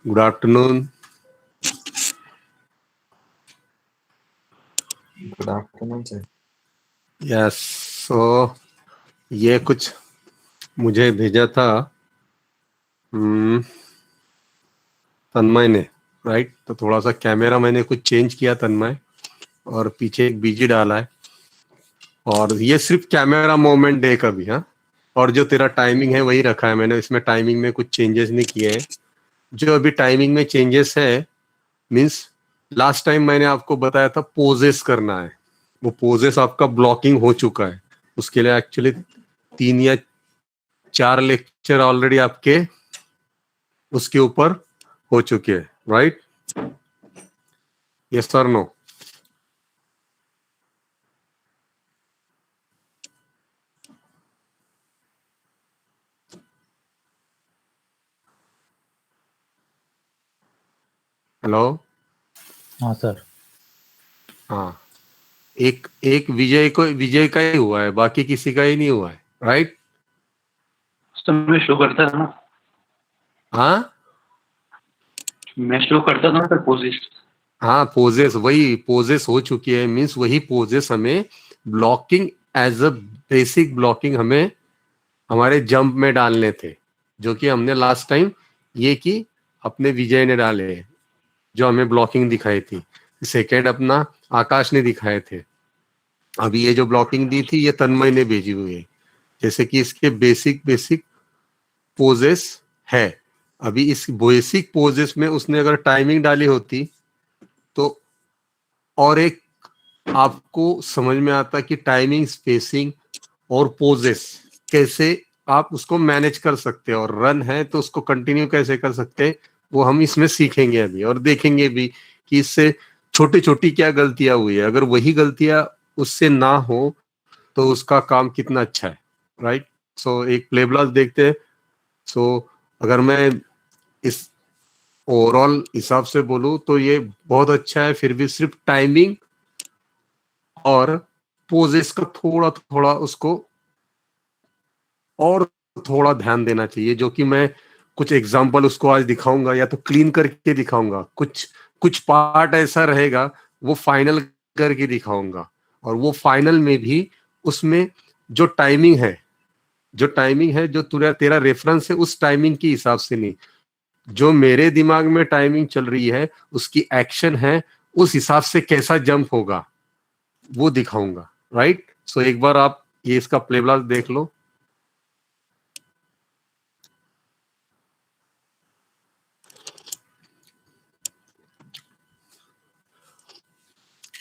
Good afternoon. Good afternoon sir. Yes, so ये कुछ मुझे भेजा था तन्मय ने, राइट। तो थोड़ा सा कैमरा मैंने कुछ चेंज किया तन्मय, और पीछे एक बीजी डाला है, और ये सिर्फ कैमरा मोमेंट डे का भी। हाँ, और जो तेरा टाइमिंग है वही रखा है मैंने, इसमें टाइमिंग में कुछ चेंजेस नहीं किए हैं। जो अभी टाइमिंग में चेंजेस है मीन्स लास्ट टाइम मैंने आपको बताया था पोजेस करना है, वो पोजेस आपका ब्लॉकिंग हो चुका है। उसके लिए एक्चुअली 3 या 4 लेक्चर ऑलरेडी आपके उसके ऊपर हो चुके हैं, right. Yes sir, no? Hello. हाँ सर। हाँ, एक एक विजय का ही हुआ है, बाकी किसी का ही नहीं हुआ है, राइट। तो मैं शो करता था ना, हाँ मैं शो करता था ना सर पोजिस। हाँ, पोजेस, वही पोजेस हो चुकी है, मीन्स वही पोजेस हमें blocking as a basic blocking हमें हमारे जंप में डालने थे, जो कि हमने लास्ट टाइम ये की अपने विजय ने डाले, जो हमें ब्लॉकिंग दिखाई थी। सेकेंड अपना आकाश ने दिखाए थे। अभी ये जो ब्लॉकिंग दी थी ये तन्मय ने भेजी हुई है, जैसे कि इसके बेसिक बेसिक पोजेस है। अभी इस बेसिक पोजेस में उसने अगर टाइमिंग डाली होती तो और एक आपको समझ में आता कि टाइमिंग, स्पेसिंग और पोजेस कैसे आप उसको मैनेज कर सकते हैं, और रन है तो उसको कंटिन्यू कैसे कर सकते हैं, वो हम इसमें सीखेंगे अभी, और देखेंगे भी कि इससे छोटी छोटी क्या गलतियां हुई है। अगर वही गलतियां उससे ना हो तो उसका काम कितना अच्छा है, राइट। सो एक प्ले ब्लॉक देखते हैं। सो अगर मैं इस ओवरऑल हिसाब से बोलूं तो ये बहुत अच्छा है, फिर भी सिर्फ टाइमिंग और पोजेस का थोड़ा थोड़ा उसको और थोड़ा ध्यान देना चाहिए, जो कि मैं कुछ एग्जांपल उसको आज दिखाऊंगा, या तो क्लीन करके दिखाऊंगा, कुछ कुछ पार्ट ऐसा रहेगा वो फाइनल करके दिखाऊंगा। और वो फाइनल में भी उसमें जो टाइमिंग है, जो तेरा तेरा रेफरेंस है उस टाइमिंग के हिसाब से नहीं, जो मेरे दिमाग में टाइमिंग चल रही है उसकी एक्शन है, उस हिसाब से कैसा जंप होगा वो दिखाऊंगा, राइट। सो एक बार आप ये इसका प्ले ब्लॉक देख लो।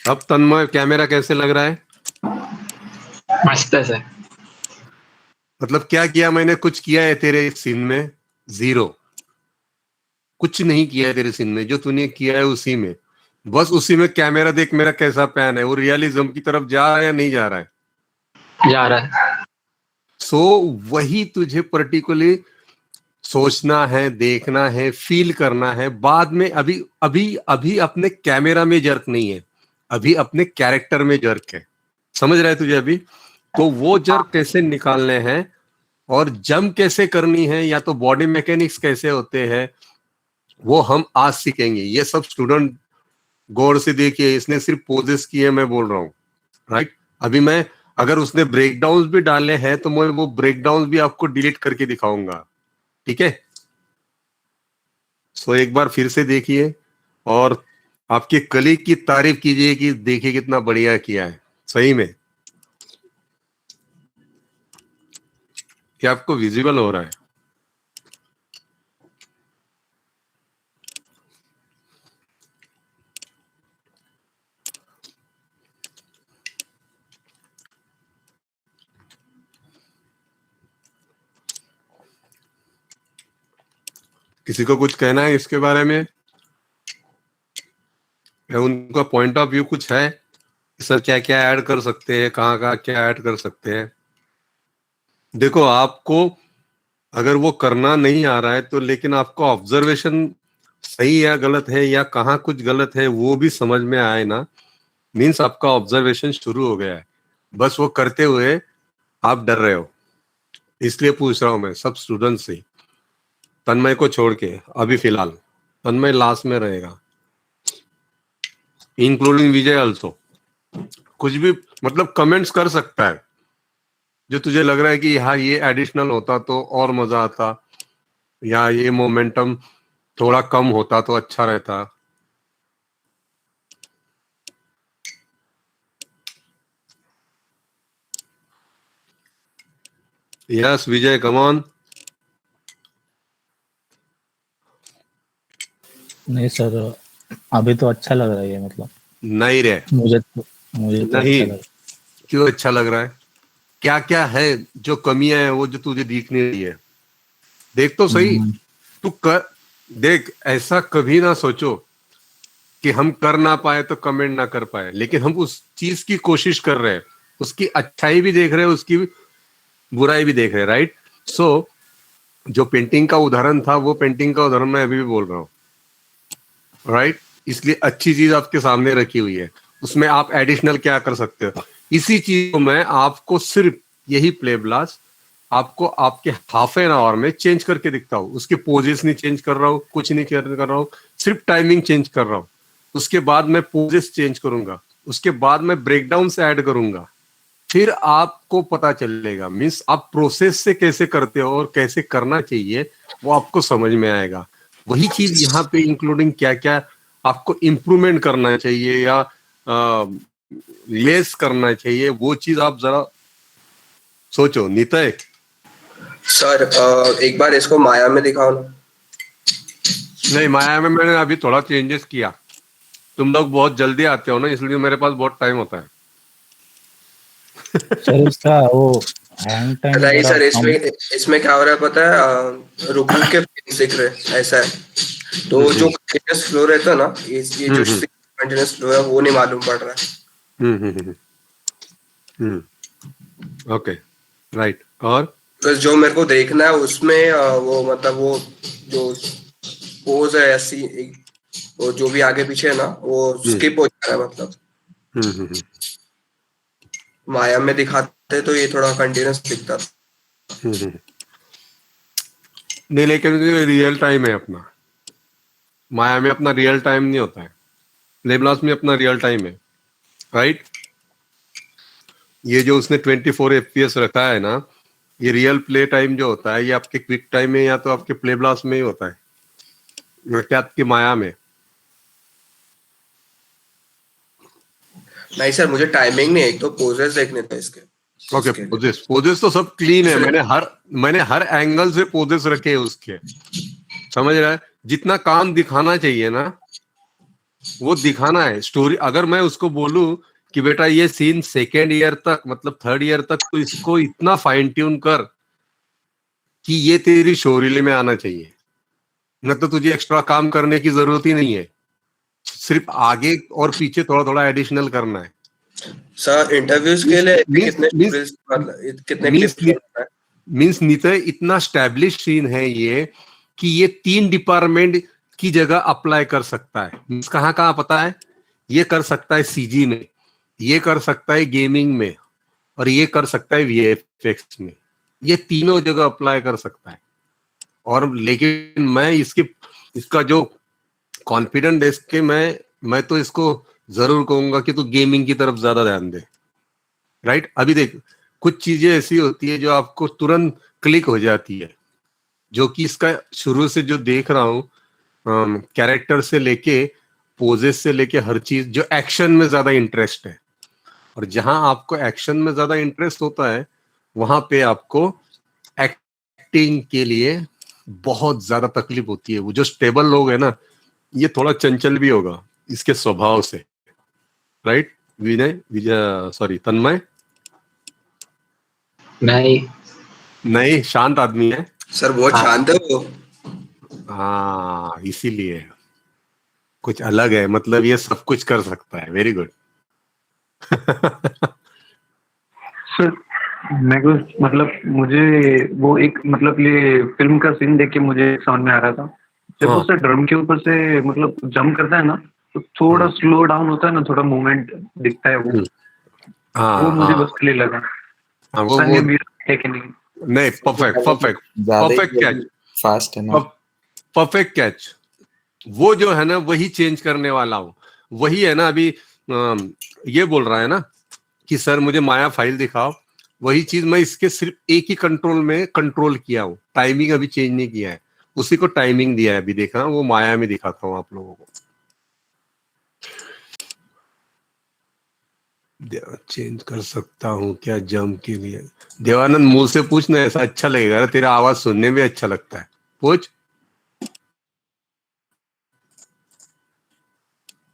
अब तन्मय कैमरा कैसे लग रहा है? मस्त है सर। मतलब क्या किया मैंने? कुछ किया है तेरे सीन में? जीरो, कुछ नहीं किया है तेरे सीन में। जो तूने किया है उसी में, बस उसी में कैमरा देख मेरा कैसा पैन है, वो रियलिज्म की तरफ जा रहा है या नहीं जा रहा है? जा रहा है। सो वही तुझे पर्टिकुलरली सोचना है, देखना है, फील करना है बाद में। अभी अभी अभी अपने कैमरा में जर्क नहीं है, अभी अपने कैरेक्टर में जर्क है। समझ रहा है तुझे अभी? तो वो जर्क कैसे निकालने हैं और जंप कैसे करनी है, या तो बॉडी मैकेनिक्स कैसे होते हैं, वो हम आज सीखेंगे। ये सब स्टूडेंट गौर से देखिए, इसने सिर्फ पोजेस किए, मैं बोल रहा हूँ, राइट। अभी मैं अगर उसने ब्रेकडाउन भी डाले हैं तो मैं वो ब्रेकडाउन भी आपको डिलीट करके दिखाऊंगा, ठीक है। सो एक बार फिर से देखिए और आपके कलीग की तारीफ कीजिए कि देखिए कितना बढ़िया किया है। सही में क्या आपको विजिबल हो रहा है? किसी को कुछ कहना है इसके बारे में, या उनका पॉइंट ऑफ व्यू कुछ है? सर क्या क्या ऐड कर सकते हैं, कहाँ कहाँ क्या ऐड कर सकते हैं? देखो, आपको अगर वो करना नहीं आ रहा है तो, लेकिन आपको ऑब्जर्वेशन सही या गलत है, या कहाँ कुछ गलत है वो भी समझ में आए ना, मीन्स आपका ऑब्जर्वेशन शुरू हो गया है। बस वो करते हुए आप डर रहे हो, इसलिए पूछ रहा हूं मैं सब स्टूडेंट से, तन्मय को छोड़ के अभी फिलहाल। तन्मय लास्ट में रहेगा, इंक्लूडिंग विजय ऑल्सो। कुछ भी मतलब कमेंट्स कर सकता है जो तुझे लग रहा है कि हाँ ये एडिशनल होता तो और मजा आता, या ये मोमेंटम थोड़ा कम होता तो अच्छा रहता। Yes Vijay, come on. नहीं सर, अभी तो अच्छा लग रहा है ये, मतलब नहीं रे, मुझे तो नहीं, अच्छा लग क्यों अच्छा लग रहा है? क्या क्या है जो कमियां है वो जो तुझे दिख नहीं रही है? देख तो रहा सही। है। तू कर, देख, ऐसा कभी ना सोचो कि हम कर ना पाए तो कमेंट ना कर पाए, लेकिन हम उस चीज की कोशिश कर रहे हैं, उसकी अच्छाई भी देख रहे हैं, उसकी बुराई भी देख रहे हैं, राइट? सो जो पेंटिंग का उदाहरण था वो पेंटिंग का उदाहरण मैं अभी भी बोल रहा हूँ, राइट? इसलिए अच्छी चीज आपके सामने रखी हुई है, उसमें आप एडिशनल क्या कर सकते हो? इसी चीज को मैं आपको सिर्फ यही प्ले ब्लास्ट आपको आपके हाफ एन आवर में चेंज करके दिखता हूँ। उसके पोजेस नहीं चेंज कर रहा हूँ, कुछ नहीं कर रहा हूँ, सिर्फ टाइमिंग चेंज कर रहा हूँ। उसके बाद मैं पोजेस चेंज करूंगा, उसके बाद मैं ब्रेकडाउन से ऐड करूंगा, फिर आपको पता चलेगा, मीन्स आप प्रोसेस से कैसे करते हो और कैसे करना चाहिए वो आपको समझ में आएगा। वही चीज यहाँ पे इंक्लूडिंग क्या क्या आपको इम्प्रूवमेंट करना चाहिए या लेस करना चाहिए, वो चीज आप जरा सोचो। नितय, सर एक बार इसको माया में दिखाओ ना। नहीं, माया में मैंने अभी थोड़ा चेंजेस किया। तुम लोग बहुत जल्दी आते हो ना, इसलिए मेरे पास बहुत टाइम होता है। सर इसका वो हैंग टाइम नहीं जरा सर, कम। इसमें क्या हो रहा है पता है, रुकू के फ्रेम्स दिख रहे हैं, ऐसा है। तो जो कंटिन्यूस फ्लो रहता है ना, ये जो कंटिन्यूस फ्लो है वो नहीं मालूम पड़ रहा है। Okay, right. और बस जो मेरे को देखना है उसमें वो मतलब वो जो पोज है ऐसी, वो जो भी आगे पीछे है ना वो स्किप हो जा रहा है। मतलब माया में दिखाते तो ये थोड़ा कंटिन्यूस दिखता। नहीं, लेकिन रियल टाइम है अपना। माया में अपना रियल टाइम नहीं होता है, लेबलास में अपना रियल टाइम है, राइट? ये जो उसने 24 FPS रखा है ना, ये रियल प्ले टाइम जो होता है ये आपके क्विक टाइम में या तो आपके प्ले ब्लास्ट में ही होता है, क्या आपकी माया में? नहीं सर, मुझे टाइमिंग नहीं, एक तो पोजेस देखने थे इसके। ओके, पोजेस तो सब क्लीन है। मैंने हर एंगल से पोजेस रखे हैं उसके, समझ रहा है? जितना काम दिखाना चाहिए ना वो दिखाना है। स्टोरी अगर मैं उसको बोलूं कि बेटा ये सीन सेकेंड ईयर तक, मतलब थर्ड ईयर तक, तो इसको इतना फाइन ट्यून कर कि ये तेरी स्टोरी में आना चाहिए, न तो तुझे एक्स्ट्रा काम करने की जरूरत ही नहीं है, सिर्फ आगे और पीछे थोड़ा थोड़ा एडिशनल करना है। सर इंटरव्यूज के लिए कितने क्लिप्स मीन्स नितय इतना स्टैब्लिश सीन है ये कि ये 3 डिपार्टमेंट की जगह अप्लाई कर सकता है। मीन्स कहाँ कहाँ पता है? ये कर सकता है सीजी में, ये कर सकता है गेमिंग में, और ये कर सकता है वीएफएक्स में। ये तीनों जगह अप्लाई कर सकता है। और लेकिन मैं इसका जो कॉन्फिडेंट देख के मैं तो इसको जरूर कहूंगा कि तू गेमिंग की तरफ ज्यादा ध्यान दे, राइट? अभी देख, कुछ चीजें ऐसी होती है जो आपको तुरंत क्लिक हो जाती है, जो कि इसका शुरू से जो देख रहा हूँ, कैरेक्टर से लेके पोजेस से लेके हर चीज, जो एक्शन में ज्यादा इंटरेस्ट है। और जहां आपको एक्शन में ज्यादा इंटरेस्ट होता है वहां पे आपको एक्टिंग के लिए बहुत ज्यादा तकलीफ होती है। वो जो स्टेबल लोग है ना, ये थोड़ा चंचल भी होगा इसके स्वभाव से, राइट? विजय सॉरी तन्मय नहीं, शांत आदमी है। सर बहुत शांत है वो। हाँ, इसीलिए कुछ अलग है, मतलब ये सब कुछ कर सकता है। Very good. सर मैं कुछ मतलब मुझे वो एक मतलब ये फिल्म का सीन देख के मुझे समझ में आ रहा था, जब वो सर ड्रम के ऊपर से मतलब जंप करता है ना तो थोड़ा स्लो डाउन होता है ना, थोड़ा मूवमेंट दिखता है वो मुझे बस क्लियर लगा। वो है कि नहीं? नहीं, परफेक्ट कैच, फास्ट है ना। Perfect catch. वो जो है ना वही चेंज करने वाला हूँ। वही है ना अभी ये बोल रहा है ना कि सर मुझे माया फाइल दिखाओ, वही चीज मैं इसके सिर्फ एक ही कंट्रोल में कंट्रोल किया हूँ, टाइमिंग अभी चेंज नहीं किया है, उसी को टाइमिंग दिया है अभी, देखा वो माया में दिखाता हूँ आप लोगों को। चेंज कर सकता हूँ क्या जंप के लिए? देवानंद मुंह से पूछना, ऐसा अच्छा लगेगा, तेरा आवाज सुनने में अच्छा लगता है, पूछ।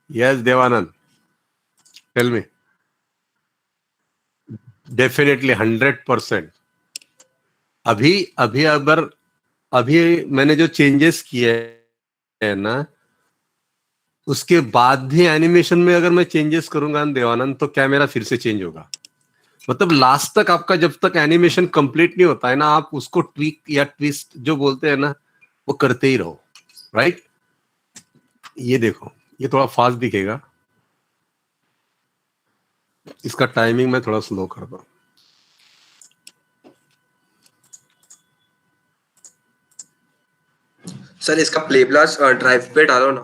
Yes Devanand, tell me. Definitely 100%। अभी अभी अगर अभी मैंने जो चेंजेस किए हैं ना, उसके बाद भी एनिमेशन में अगर मैं चेंजेस करूंगा ना देवानंद, तो क्या मेरा फिर से चेंज होगा? मतलब लास्ट तक आपका जब तक एनिमेशन कंप्लीट नहीं होता है ना, आप उसको ट्वीक या ट्विस्ट जो बोलते हैं ना, वो करते ही रहो, राइट? ये देखो, ये थोड़ा फास्ट दिखेगा, इसका टाइमिंग मैं थोड़ा स्लो कर दूं। सर इसका प्ले ब्लास्ट ड्राइव पे डालो ना।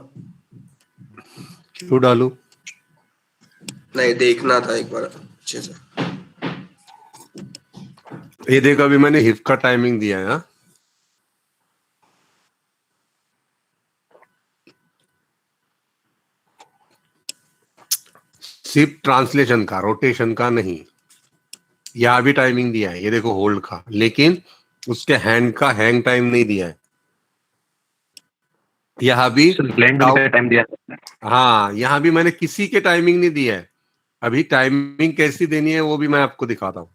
क्यों डालू? नहीं, देखना था एक बार अच्छे से। ये देखो, अभी मैंने हिप का टाइमिंग दिया है। हाँ? सिर्फ ट्रांसलेशन का, रोटेशन का नहीं। यहां भी टाइमिंग दिया है, ये देखो होल्ड का, लेकिन उसके हैंड का हैंग टाइम नहीं दिया है। यहाँ भी ब्लेंड होने का टाइम दिया है। हाँ, यहाँ भी मैंने किसी के टाइमिंग नहीं दिया है। अभी टाइमिंग कैसी देनी है वो भी मैं आपको दिखाता हूँ।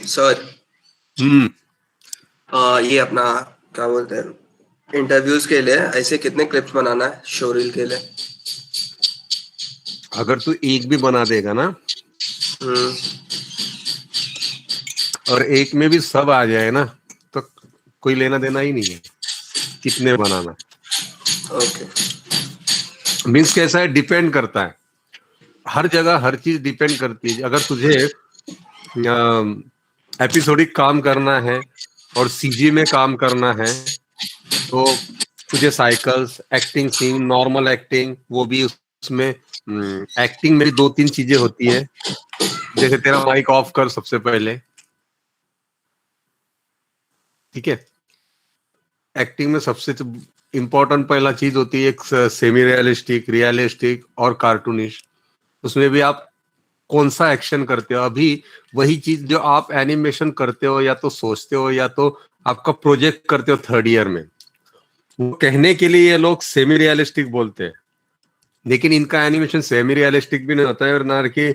सर ये अपना क्या बोलते हैं, इंटरव्यूज के लिए ऐसे कितने क्लिप्स बनाना है शोरील के लिए? अगर तू एक भी बना देगा ना, और एक में भी सब आ जाए ना, तो कोई लेना देना ही नहीं है कितने बनाना। ओके। मीन्स कैसा है, डिपेंड करता है, हर जगह हर चीज डिपेंड करती है। अगर तुझे एपिसोडिक काम करना है और सीजी में काम करना है, तो तुझे cycles, acting scene, normal acting, वो भी उसमें एक्टिंग मेरी 2-3 चीजें होती है। जैसे तेरा माइक ऑफ कर सबसे पहले, ठीक है? एक्टिंग में सबसे इम्पोर्टेंट पहला चीज होती है एक सेमी रियलिस्टिक, रियलिस्टिक और कार्टूनिश। उसमें भी आप कौन सा एक्शन करते हो। अभी वही चीज जो आप एनिमेशन करते हो या तो सोचते हो या तो आपका प्रोजेक्ट करते हो 3rd ईयर में, वो कहने के लिए ये लोग सेमी रियलिस्टिक बोलते हैं, लेकिन इनका एनिमेशन सेमी रियलिस्टिक भी नहीं होता है और ना कि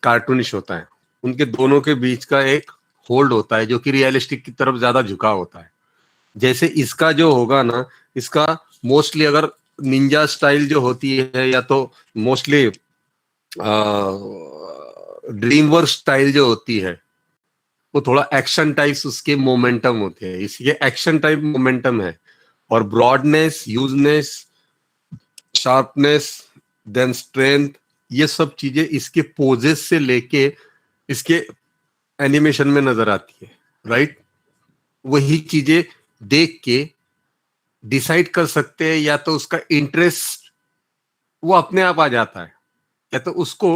कार्टूनिश होता है। उनके दोनों के बीच का एक होल्ड होता है जो कि रियलिस्टिक की तरफ ज्यादा झुका होता है। जैसे इसका जो होगा ना, इसका मोस्टली अगर निंजा स्टाइल जो होती है या तो मोस्टली ड्रीम वर्क स्टाइल जो होती है, वो थोड़ा एक्शन टाइप्स उसके मोमेंटम होते हैं, इसलिए एक्शन टाइप मोमेंटम है। और ब्रॉडनेस, यूजनेस, शार्पनेस, देन स्ट्रेंथ, ये सब चीजें इसके पोजेस से लेके इसके एनिमेशन में नजर आती है, राइट? वही चीजें देख के डिसाइड कर सकते हैं, या तो उसका इंटरेस्ट वो अपने आप आ जाता है, या तो उसको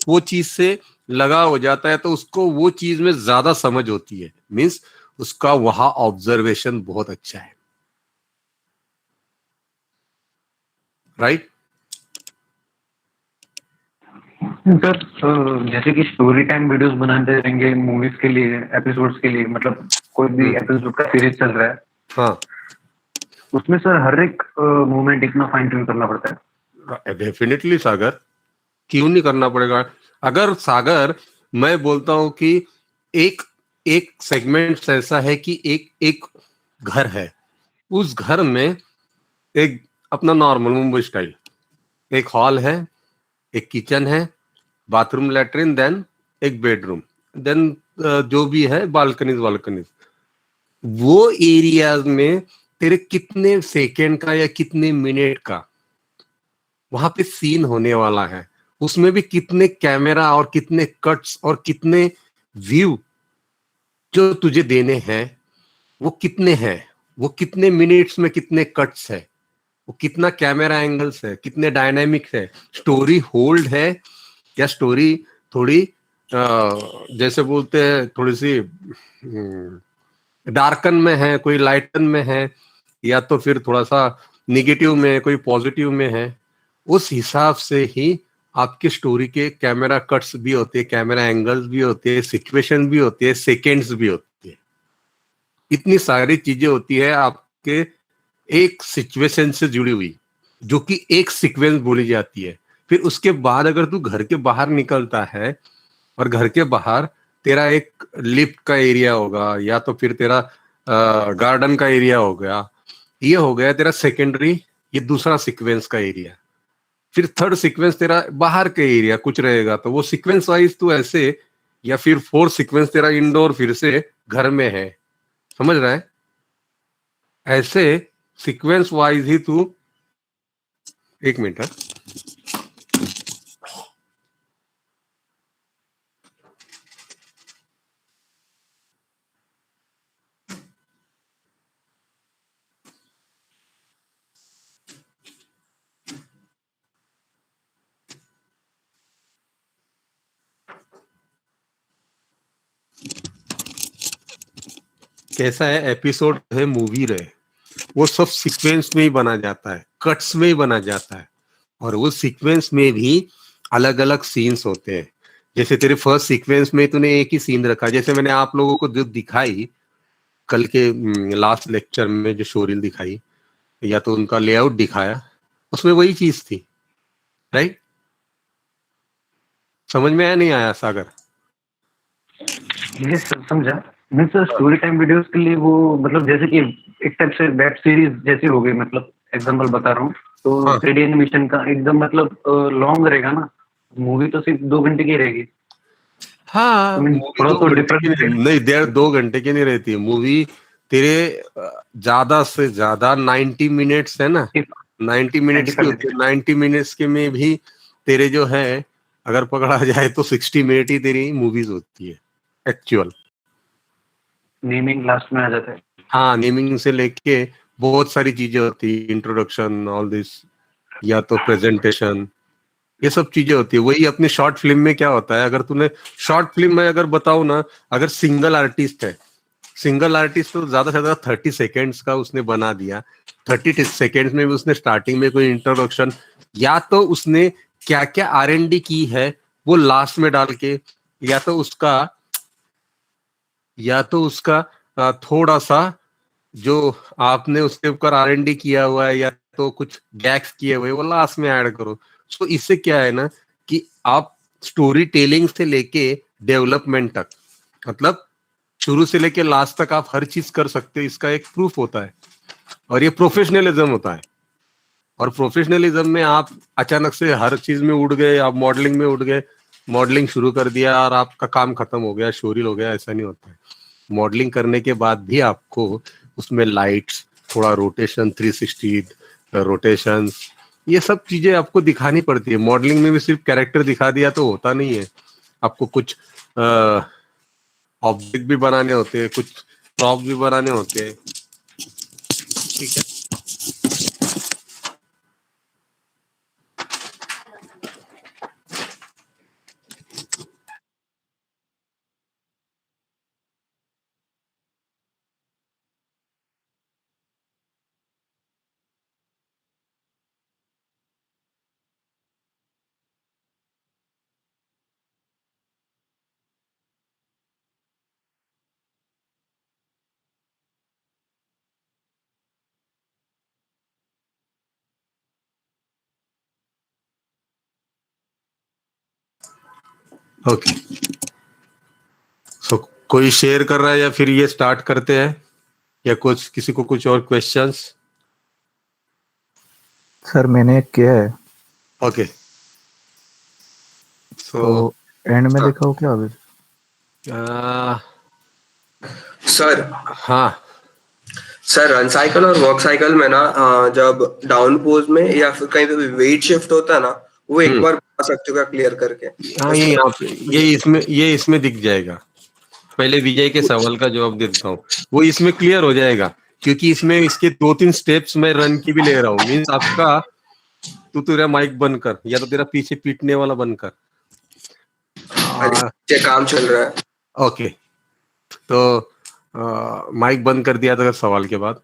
वो चीज से लगा हो जाता है, तो उसको वो चीज में ज्यादा समझ होती है। मीन्स उसका वहां ऑब्जर्वेशन बहुत अच्छा है, राइट? सर जैसे कि स्टोरी टाइम वीडियोस बनाते रहेंगे मूवीज के लिए, एपिसोड्स के लिए, मतलब कोई भी एपिसोड का सीरीज चल रहा है, हाँ, उसमें सर हर एक मूवमेंट इतना फाइन ट्यून करना पड़ता है। डेफिनेटली सागर, क्यों नहीं करना पड़ेगा? अगर सागर, मैं बोलता हूं कि एक एक सेगमेंट ऐसा है कि एक एक घर है, उस घर में एक अपना नॉर्मल मुंबई स्टाइल एक हॉल है, एक किचन है, बाथरूम, लेटरिन, देन एक बेडरूम, देन जो भी है बालकनीज वालकनीज। वो एरियाज में तेरे कितने सेकेंड का या कितने मिनट का वहां पे सीन होने वाला है, उसमें भी कितने कैमरा और कितने कट्स और कितने व्यू जो तुझे देने हैं, वो कितने हैं, वो कितने मिनट्स में कितने कट्स है, वो कितना कैमरा एंगल्स है, कितने डायनामिक्स है, स्टोरी होल्ड है या स्टोरी थोड़ी जैसे बोलते हैं थोड़ी सी डार्कन में है, कोई लाइटन में है, या तो फिर थोड़ा सा निगेटिव में, कोई पॉजिटिव में है। उस हिसाब से ही आपकी स्टोरी के कैमरा कट्स भी होते हैं, कैमरा एंगल्स भी होते हैं, सिचुएशन भी होती है, सेकेंड्स भी होती है। इतनी सारी चीजें होती है आपके एक सिचुएशन से जुड़ी हुई, जो कि एक सीक्वेंस बोली जाती है। फिर उसके बाद अगर तू घर के बाहर निकलता है और घर के बाहर तेरा एक लिफ्ट का एरिया होगा, या तो फिर तेरा गार्डन का एरिया हो गया, ये हो गया तेरा सेकेंडरी, ये दूसरा सीक्वेंस का एरिया। फिर थर्ड सीक्वेंस तेरा बाहर का एरिया कुछ रहेगा, तो वो सीक्वेंस वाइज तू ऐसे, या फिर फोर्थ सीक्वेंस तेरा इंडोर फिर से घर में है, समझ रहा है? ऐसे सीक्वेंस वाइज ही तू, एक मिनट है, कैसा है, एपिसोड है, मूवी रहे, वो सब सीक्वेंस में ही बना जाता है, कट्स में ही बना जाता है। और वो सीक्वेंस में भी अलग अलग सीन्स होते हैं। जैसे तेरे फर्स्ट सीक्वेंस में तूने एक ही सीन रखा, जैसे मैंने आप लोगों को जो दिखाई कल के लास्ट लेक्चर में, जो शोरील दिखाई या तो उनका लेआउट दिखाया, उसमें वही चीज थी, राइट? समझ में आया नहीं आया सागर? ये समझा मैं सर। स्टोरी टाइम वीडियोस के लिए वो मतलब जैसे कि एक टाइप से वेब सीरीज जैसी हो गई, मतलब एग्जांपल बता रहा हूँ, तो हाँ। 3D एनिमेशन का एकदम मतलब लॉन्ग रहेगा ना, मूवी तो सिर्फ 2 घंटे की रहेगी। हाँ, मूवी थोड़ा 2 तो घंटे डिफरेंस की नहीं, देर 2 घंटे की नहीं रहती है मूवी। तेरे ज्यादा से ज्यादा 90 मिनट्स है ना, 90 मिनट्स की होती है। 90 मिनट्स के में भी तेरे जो है, अगर पकड़ा जाए तो 60 मिनट ही तेरी मूवीज होती है एक्चुअल। नेमिंग लास्ट में आ जाता है। हाँ, नेमिंग से लेके बहुत सारी चीजें होती है, इंट्रोडक्शन, ऑल दिस, या तो प्रेजेंटेशन, ये सब चीजें होती है। वही अपनी शॉर्ट फिल्म में क्या होता है, अगर तूने शॉर्ट फिल्म में अगर बताओ ना, अगर सिंगल आर्टिस्ट है, सिंगल आर्टिस्ट तो ज्यादा से ज्यादा 30 सेकेंड्स का उसने बना दिया। 30 सेकेंड्स में भी उसने स्टार्टिंग में कोई इंट्रोडक्शन, या तो उसने क्या क्या R&D की है वो लास्ट में डाल के, या तो उसका थोड़ा सा जो आपने उसके ऊपर R&D किया हुआ है, या तो कुछ गैग्स किए हुए, वो लास्ट में ऐड करो। तो इससे क्या है ना कि आप स्टोरी टेलिंग से लेके डेवलपमेंट तक, मतलब शुरू से लेके लास्ट तक आप हर चीज कर सकते हो, इसका एक प्रूफ होता है। और ये प्रोफेशनलिज्म होता है। और प्रोफेशनलिज्म में आप अचानक से हर चीज में उड़ गए, आप मॉडलिंग में उड़ गए, मॉडलिंग शुरू कर दिया और आपका काम खत्म हो गया, शोरील हो गया, ऐसा नहीं होता है। मॉडलिंग करने के बाद भी आपको उसमें लाइट्स, थोड़ा रोटेशन, 360 रोटेशंस, ये सब चीजें आपको दिखानी पड़ती है। मॉडलिंग में भी सिर्फ कैरेक्टर दिखा दिया तो होता नहीं है, आपको कुछ ऑब्जेक्ट भी बनाने होते हैं, कुछ प्रॉप भी बनाने होते हैं, ठीक है? ओके, सो कोई शेयर कर रहा है या फिर ये स्टार्ट करते हैं, या कुछ किसी को कुछ और क्वेश्चंस? सर मैंने एक किया है। ओके, सो तो एंड में देखा हो क्या अभी? सर हाँ सर रन साइकिल और वॉक साइकिल में ना जब डाउन पोज में या फिर कहीं पे वेट शिफ्ट होता है ना, वो एक बार बता सकते हो क्या क्लियर करके? हाँ, ये इसमें दिख जाएगा। पहले विजय के सवाल का जवाब देता हूँ, वो इसमें क्लियर हो जाएगा क्योंकि इसमें इसके 2-3 स्टेप्स मैं रन की भी ले रहा हूँ। मीन्स आपका तू तेरा माइक बंद कर, या तो तेरा पीछे पीटने वाला बंद कर। ये काम चल रहा है। ओके, तो माइक बंद कर दिया था सवाल के बाद।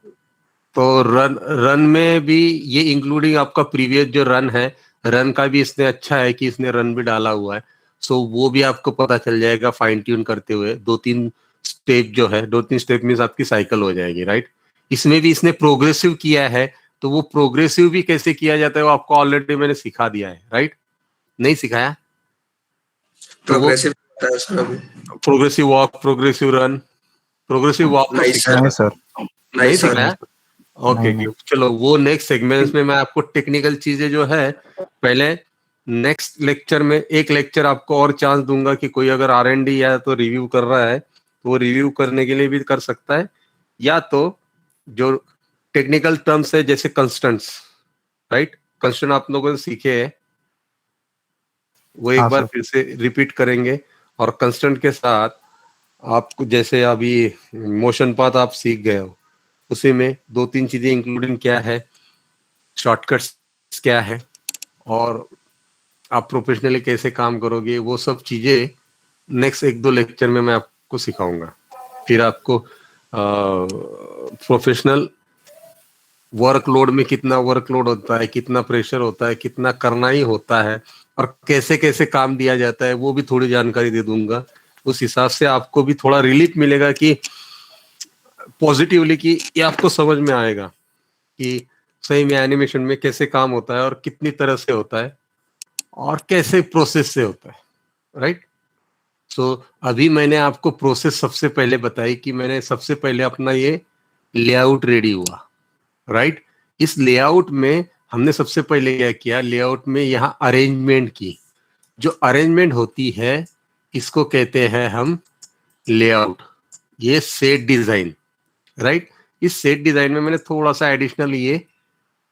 तो रन में भी ये इंक्लूडिंग आपका प्रीवियस जो रन है, रन का भी इसने अच्छा है कि इसने रन भी डाला हुआ है। सो वो भी आपको पता चल जाएगा फाइन ट्यून करते हुए। 2-3 स्टेप जो है, 2-3 स्टेप मीन्स आपकी साइकिल हो जाएगी, राइट। इसमें भी इसने प्रोग्रेसिव किया है, तो वो प्रोग्रेसिव भी कैसे किया जाता है वो आपको ऑलरेडी मैंने सिखा दिया है, राइट। नहीं सिखाया? तो वो progressive walk, progressive run, progressive walk नहीं सिखाया? नहीं सर, नहीं सिखाया? ओके, नहीं। चलो वो नेक्स्ट सेगमेंट्स में मैं आपको टेक्निकल चीजें जो है पहले नेक्स्ट लेक्चर में, एक लेक्चर आपको और चांस दूंगा कि कोई अगर R&D या तो रिव्यू कर रहा है तो वो रिव्यू करने के लिए भी कर सकता है, या तो जो टेक्निकल टर्म्स है जैसे कंस्टेंट्स, राइट। कंस्टेंट आप लोगों ने सीखे हैं, वो एक हाँ बार सर। फिर से रिपीट करेंगे। और कंस्टेंट के साथ आपको जैसे अभी मोशन पाथ आप सीख गए हो, उसी में 2-3 चीजें इंक्लूडिंग क्या है, शॉर्टकट्स क्या है, और आप प्रोफेशनली कैसे काम करोगे, वो सब चीजें नेक्स्ट 1-2 लेक्चर में मैं आपको सिखाऊंगा। फिर आपको प्रोफेशनल वर्कलोड में कितना वर्कलोड होता है, कितना प्रेशर होता है, कितना करना ही होता है, और कैसे कैसे काम दिया जाता है, वो भी थोड़ी जानकारी दे दूंगा। उस हिसाब से आपको भी थोड़ा रिलीफ मिलेगा कि पॉजिटिवली, कि ये आपको समझ में आएगा कि सही में एनिमेशन में कैसे काम होता है और कितनी तरह से होता है और कैसे प्रोसेस से होता है, राइट। सो अभी मैंने आपको प्रोसेस सबसे पहले बताई कि मैंने सबसे पहले अपना ये लेआउट रेडी हुआ, राइट। इस लेआउट में हमने सबसे पहले क्या किया, लेआउट में यहाँ अरेंजमेंट की। जो अरेंजमेंट होती है इसको कहते हैं हम लेआउट। ये सेट डिजाइन, राइट। इस सेट डिजाइन में मैंने थोड़ा सा एडिशनल ये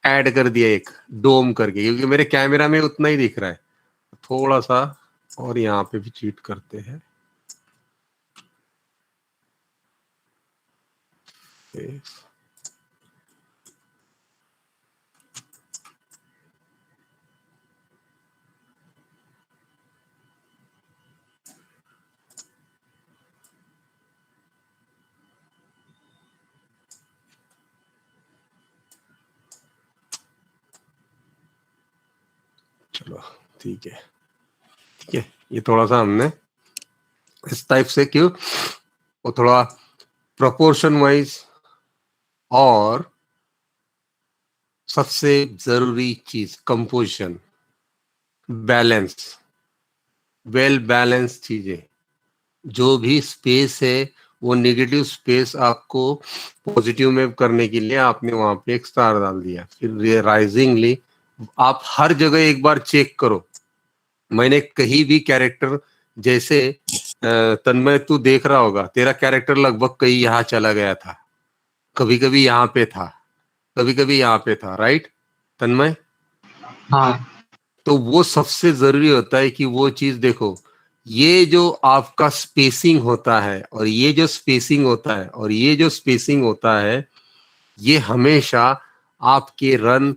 ऐड कर दिया, एक डोम करके, क्योंकि मेरे कैमरा में उतना ही दिख रहा है, थोड़ा सा और यहाँ पे भी चीट करते हैं। चलो ठीक है, ठीक है। ये थोड़ा सा हमने इस टाइप से, क्यों, वो थोड़ा प्रोपोर्शन वाइज, और सबसे जरूरी चीज कंपोजिशन, बैलेंस, वेल बैलेंस चीजें। जो भी स्पेस है वो नेगेटिव स्पेस आपको पॉजिटिव में करने के लिए आपने वहां पे एक स्टार डाल दिया। फिर राइजिंगली आप हर जगह एक बार चेक करो। मैंने कहीं भी कैरेक्टर, जैसे तन्मय तू देख रहा होगा, तेरा कैरेक्टर लगभग कहीं यहाँ चला गया था, कभी कभी यहाँ पे था, कभी कभी यहाँ पे था, राइट तन्मय? हाँ तो वो सबसे जरूरी होता है कि वो चीज देखो, ये जो आपका स्पेसिंग होता है और ये जो स्पेसिंग होता है और ये जो स्पेसिंग होता है, ये हमेशा आपके रन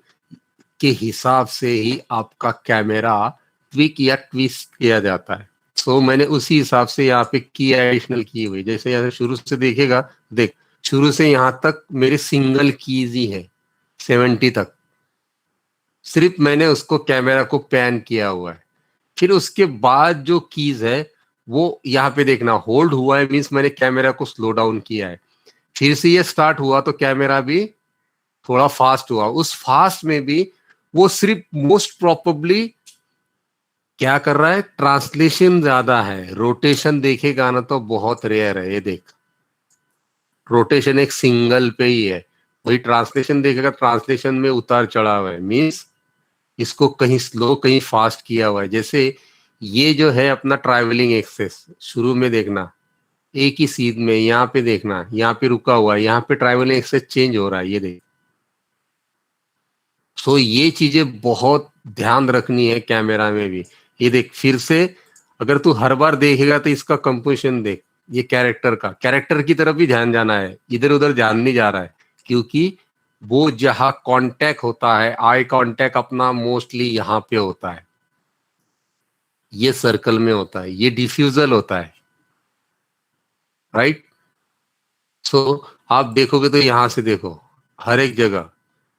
के हिसाब से ही आपका कैमरा ट्विक या ट्विस्ट किया जाता है। सो मैंने उसी हिसाब से यहाँ पे की एडिशनल की हुई। जैसे यहाँ शुरू से देखेगा, देख शुरू से यहाँ तक मेरे सिंगल कीज ही है, 70 तक सिर्फ मैंने उसको कैमरा को पैन किया हुआ है। फिर उसके बाद जो कीज है वो यहाँ पे देखना, होल्ड हुआ है मीन्स मैंने कैमरा को स्लो डाउन किया है। फिर से ये स्टार्ट हुआ तो कैमरा भी थोड़ा फास्ट हुआ। उस फास्ट में भी वो सिर्फ मोस्ट प्रोबेबली क्या कर रहा है, ट्रांसलेशन ज्यादा है, रोटेशन देखेगा ना तो बहुत रेयर है। ये देख, रोटेशन एक सिंगल पे ही है, वही ट्रांसलेशन देखेगा, ट्रांसलेशन में उतार चढ़ाव है, मीन्स इसको कहीं स्लो कहीं फास्ट किया हुआ है। जैसे ये जो है अपना ट्रैवलिंग एक्सेस, शुरू में देखना एक ही सीध में, यहाँ पे देखना, यहाँ पे रुका हुआ है, यहाँ पे ट्रैवलिंग एक्सेस चेंज हो रहा है, ये देख। सो ये चीजें बहुत ध्यान रखनी है कैमरा में भी। ये देख, फिर से अगर तू हर बार देखेगा तो इसका कंपोजिशन देख, ये कैरेक्टर की तरफ भी ध्यान जाना है, इधर उधर ध्यान नहीं जा रहा है क्योंकि वो जहां कांटेक्ट होता है, आई कांटेक्ट अपना मोस्टली यहाँ पे होता है, ये सर्कल में होता है, ये डिफ्यूजल होता है, राइट। सो आप देखोगे तो यहां से देखो हर एक जगह,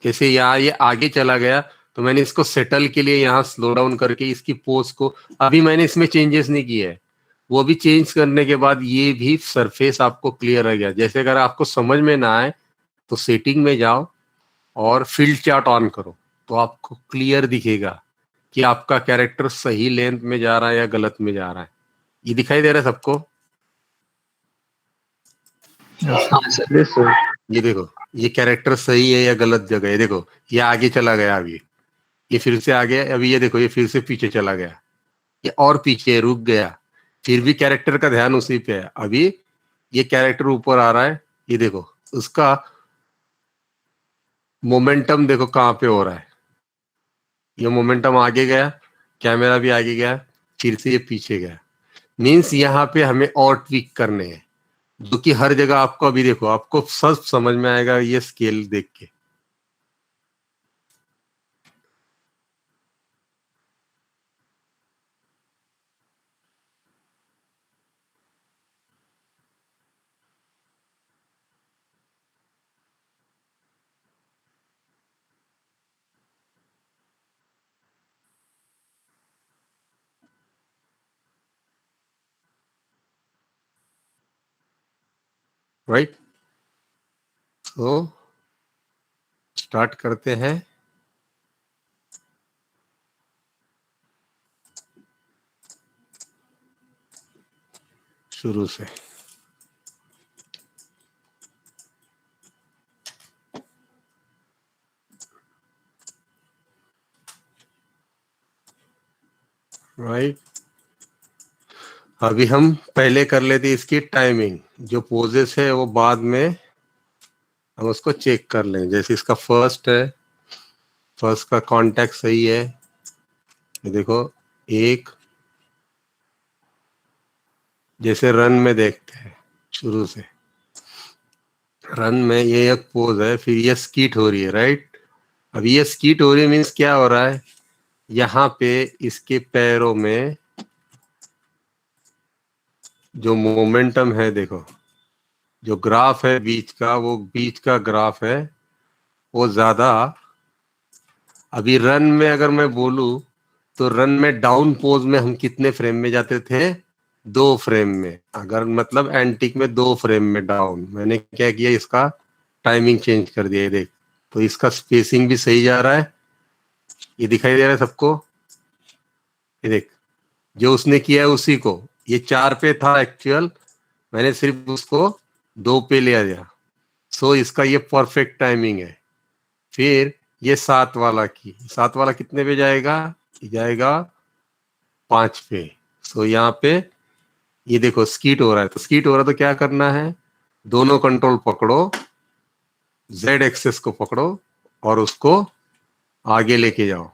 जैसे यहाँ ये आगे चला गया तो मैंने इसको सेटल के लिए यहाँ स्लो डाउन करके इसकी पोज को, अभी मैंने इसमें चेंजेस नहीं किए है, वो भी चेंज करने के बाद ये भी सरफेस आपको क्लियर रह गया। जैसे अगर आपको समझ में ना आए तो सेटिंग में जाओ और फील्ड चार्ट ऑन करो, तो आपको क्लियर दिखेगा कि आपका कैरेक्टर सही लेंथ में जा रहा है या गलत में जा रहा है। ये दिखाई दे रहा है सबको? हाँ सर। Yes sir. ये देखो ये कैरेक्टर सही है या गलत जगह है। देखो ये आगे चला गया, अभी ये फिर से आगे, अभी ये देखो ये फिर से पीछे चला गया, ये और पीछे रुक गया, फिर भी कैरेक्टर का ध्यान उसी पे है। अभी ये कैरेक्टर ऊपर आ रहा है, ये देखो उसका मोमेंटम देखो कहाँ पे हो रहा है, ये मोमेंटम आगे गया, कैमरा भी आगे गया, फिर से ये पीछे गया। मीन्स यहाँ पे हमें और ट्विक करने हैं, जो कि हर जगह आपको अभी देखो आपको सब समझ में आएगा ये स्केल देख के। राइट, तो स्टार्ट करते हैं। शुरू से राइट। अभी हम पहले कर लेते इसकी टाइमिंग, जो पोजेस है वो बाद में हम उसको चेक कर लें। जैसे इसका फर्स्ट है, फर्स्ट का कांटेक्ट सही है, ये देखो एक, जैसे रन में देखते हैं शुरू से, रन में ये एक पोज है, फिर ये स्कीट हो रही है, राइट। अभी ये स्कीट हो रही है मीन्स क्या हो रहा है, यहाँ पे इसके पैरों में जो मोमेंटम है, देखो जो ग्राफ है बीच का, वो बीच का ग्राफ है वो ज्यादा। अभी रन में अगर मैं बोलूं तो रन में डाउन पोज में हम कितने फ्रेम में जाते थे, 2 फ्रेम में। अगर मतलब एंटिक में 2 फ्रेम में डाउन, मैंने क्या किया इसका टाइमिंग चेंज कर दिया, ये देख, तो इसका स्पेसिंग भी सही जा रहा है, ये दिखाई दे रहा है सबको। ये देख जो उसने किया है उसी को, ये 4 पे था एक्चुअल, मैंने सिर्फ उसको 2 पे ले आया। सो इसका ये परफेक्ट टाइमिंग है। फिर ये 7 वाला की, 7 वाला कितने पे जाएगा, ये जाएगा 5 पे। सो यहाँ पे ये देखो स्कीट हो रहा है, तो स्कीट हो रहा है तो क्या करना है, दोनों कंट्रोल पकड़ो, जेड एक्सेस को पकड़ो और उसको आगे लेके जाओ।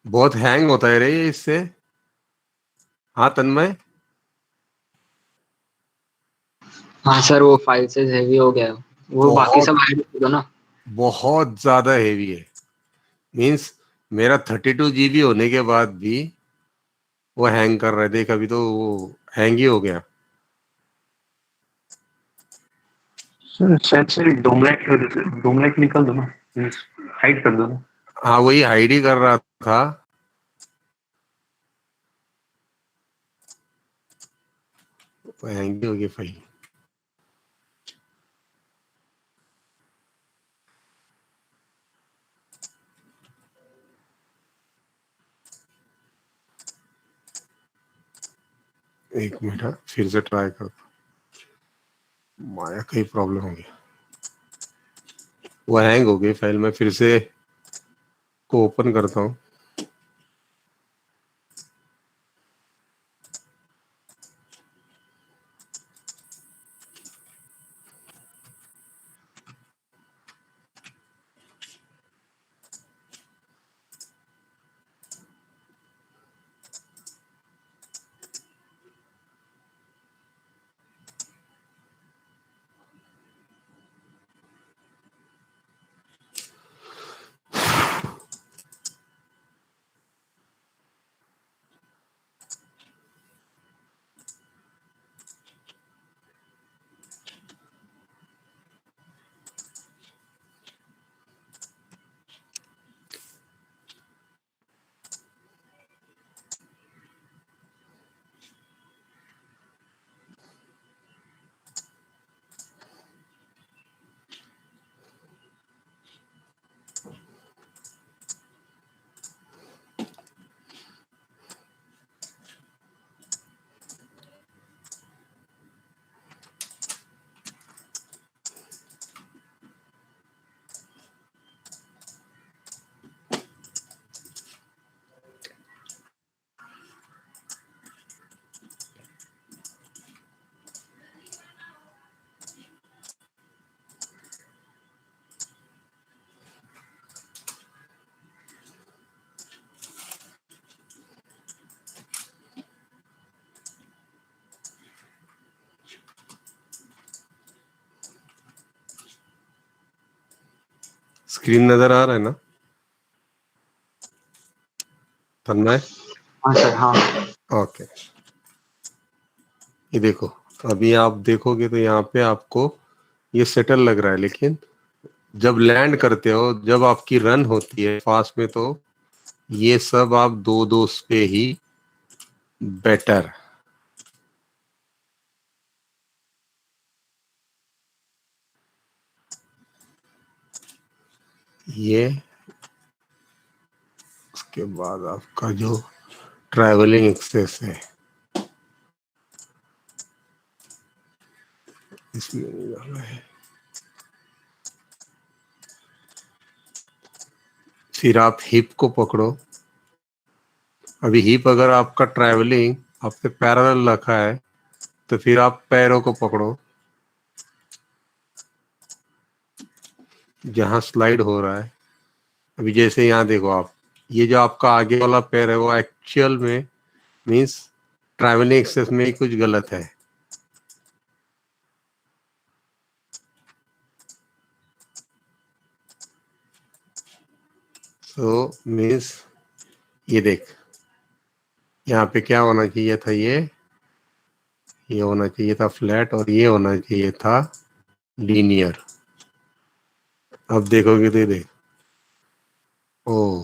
बहुत हैंग होता है रे ये इससे। हाँ तन्मय, हाँ सर, वो फाइल से हैवी हो गया है। वो बाकी बहुत सब हाइड कर दो ना। बहुत ज्यादा हेवी है। मीन्स मेरा 32 GB होने के बाद भी वो हैंग कर रहा है, देख अभी तो वो हैंग ही हो गया। सर शायद से डोमलाइट निकाल दो ना, हाइड कर दो ना। हाँ वही हाइड ही कर रहा था, तो हैंग ही हो गया फाइल। एक मिनट हाँ, फिर से ट्राई कर, माया कहीं प्रॉब्लम हो गया, वो हैंग हो गई फाइल। मैं फिर से को ओपन करता हूँ। स्क्रीन नजर आ रहा है ना तन्मय? हाँ सर, हाँ। ओके, ये देखो, अभी आप देखोगे तो यहाँ पे आपको ये सेटल लग रहा है, लेकिन जब लैंड करते हो, जब आपकी रन होती है फास्ट में, तो ये सब आप दो दो पे ही बेटर। ये उसके बाद आपका जो ट्रैवलिंग एक्सेस है इसमें नहीं डाला है। फिर आप हिप को पकड़ो। अभी हिप अगर आपका ट्रैवलिंग आपके पैरेलल रखा है तो फिर आप पैरों को पकड़ो, जहां स्लाइड हो रहा है। अभी जैसे यहाँ देखो आप, ये जो आपका आगे वाला पैर है वो एक्चुअल में मीन्स ट्रैवलिंग एक्सेस में ही कुछ गलत है। सो मीन्स ये देख, यहाँ पे क्या होना चाहिए था, ये होना चाहिए था फ्लैट, और ये होना चाहिए था लीनियर। अब देखोगे तो ये देख, ओ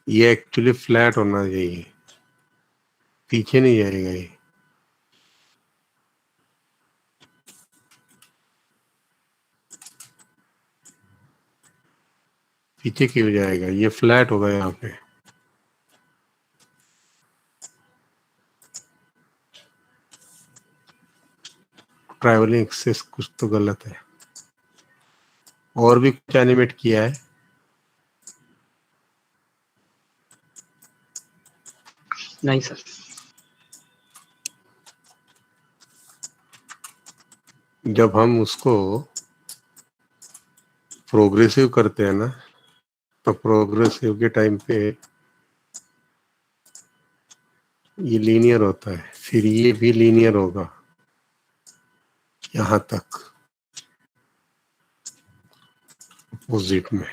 ये एक्चुअली फ्लैट होना चाहिए, पीछे नहीं जाएगा ये। पीछे क्यों जाएगा, ये फ्लैट होगा यहाँ पे। ट्रैवलिंग एक्सेस कुछ तो गलत है। और भी कुछ एनिमेट किया है? नहीं सर। जब हम उसको प्रोग्रेसिव करते हैं ना, तो प्रोग्रेसिव के टाइम पे ये लीनियर होता है, फिर ये भी लीनियर होगा यहाँ तक अपोजिट में।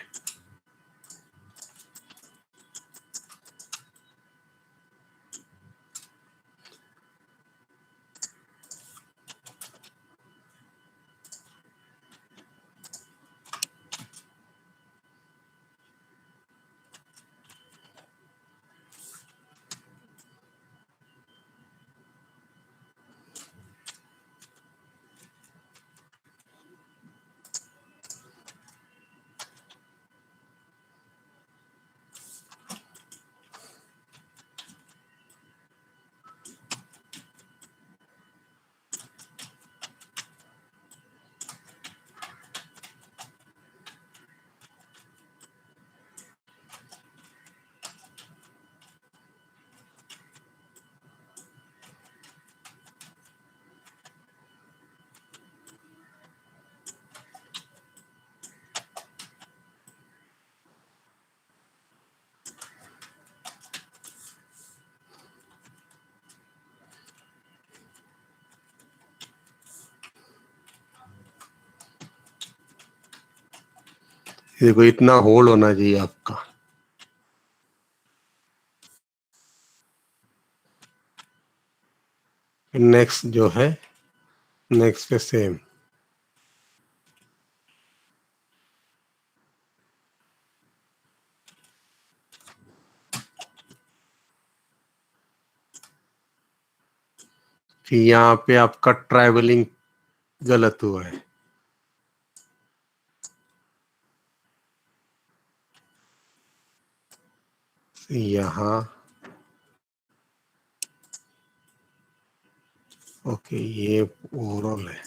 देखो इतना होल्ड होना चाहिए आपका। नेक्स्ट जो है, नेक्स्ट पे सेम। फिर यहाँ पे आपका ट्रैवलिंग गलत हुआ है। यहाँ ओके, ये ओवरऑल है।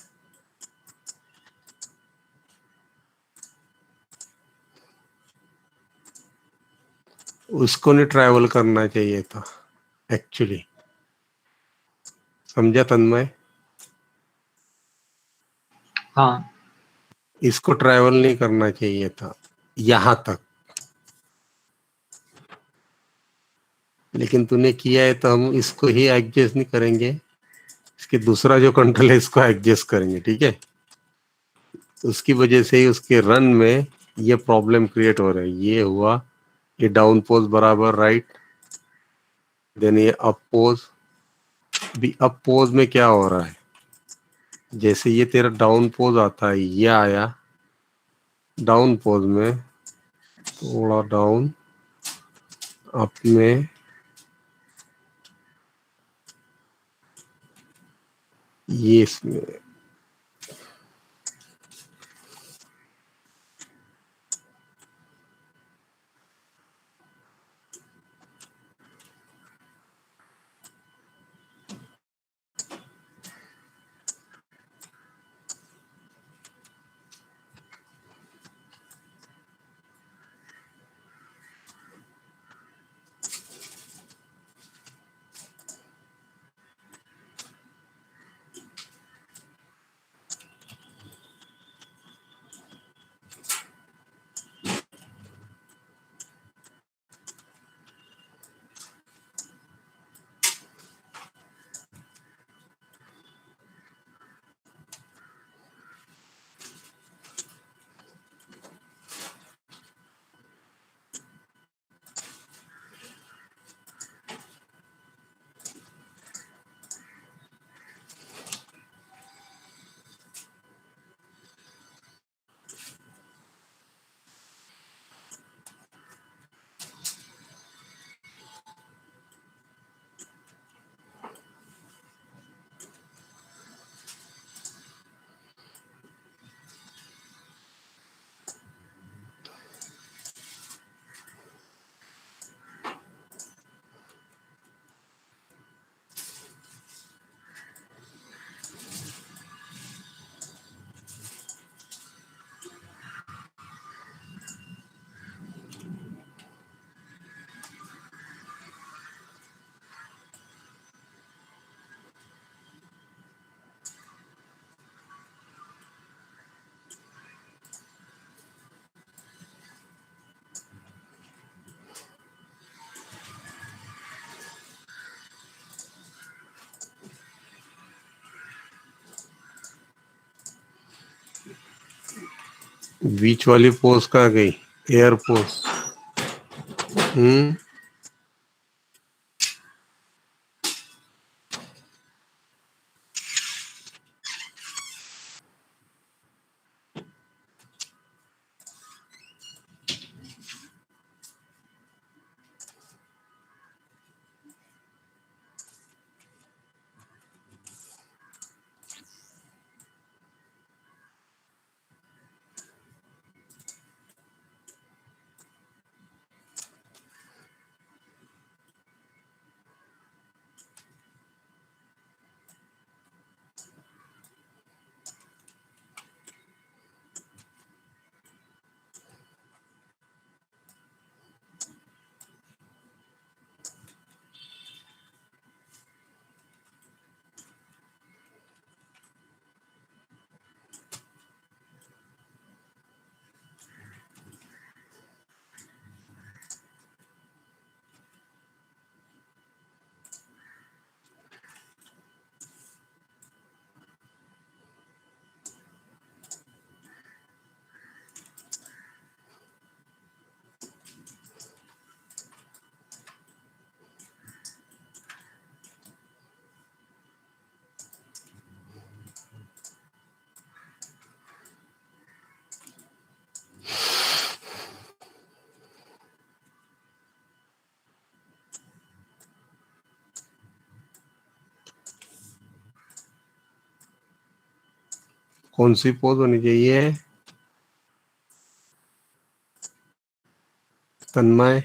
उसको नहीं ट्रैवल करना चाहिए था एक्चुअली, समझा तन्मय? हाँ इसको ट्रैवल नहीं करना चाहिए था यहां तक, लेकिन तूने किया है तो हम इसको ही एडजस्ट नहीं करेंगे, इसके दूसरा जो कंट्रोल है इसको एडजस्ट करेंगे, ठीक है। तो उसकी वजह से ही उसके रन में ये प्रॉब्लम क्रिएट हो रहा है। ये हुआ, ये डाउन पोज बराबर राइट, देन ये अप पोज। भी अप पोज में क्या हो रहा है, जैसे ये तेरा डाउन पोज आता है, ये आया डाउन पोज में, थोड़ा डाउन, अप में ये इसमें बीच वाली पोज कहाँ गई, एयर पोज। कौन सी पोज होनी चाहिए तन्मय?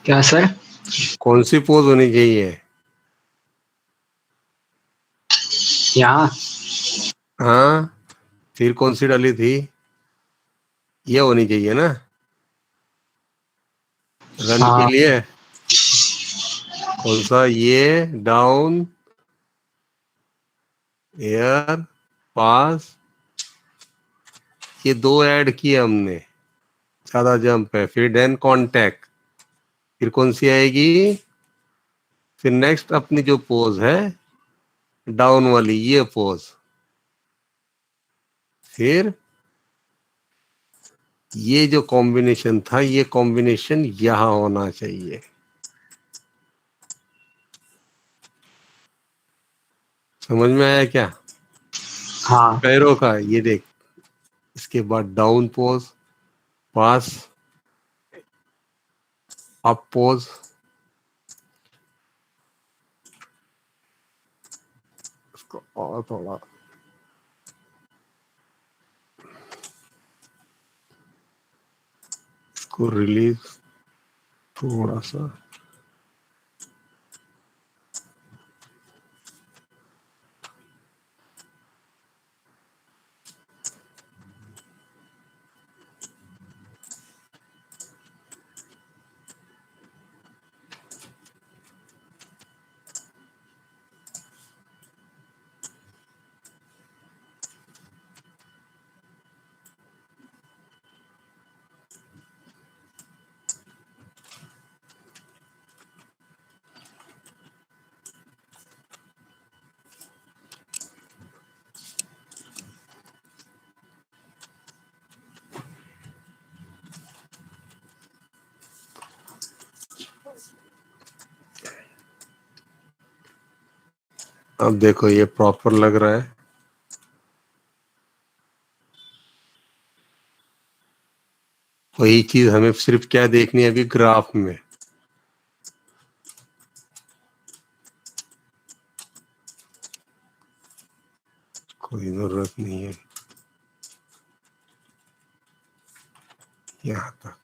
क्या सर? कौन सी पोज होनी चाहिए? यहाँ हाँ, फिर कौन सी डाली थी? ये होनी चाहिए ना रन के हाँ लिए। कौन सा? ये डाउन एयर, पास, ये दो ऐड किए हमने, ज्यादा जंप है। फिर देन कांटेक्ट, फिर कौन सी आएगी? फिर नेक्स्ट अपनी जो पोज है डाउन वाली, ये पोज। फिर ये जो कॉम्बिनेशन था, ये कॉम्बिनेशन यहां होना चाहिए। समझ में आया क्या? हाँ पैरों का ये देख, इसके बाद डाउन पोज, पास, अप पोज, इसको और थोड़ा, इसको रिलीज थोड़ा सा। अब देखो ये प्रॉपर लग रहा है। वही चीज हमें सिर्फ क्या देखनी है अभी ग्राफ में। कोई जरूरत नहीं है यहाँ तक।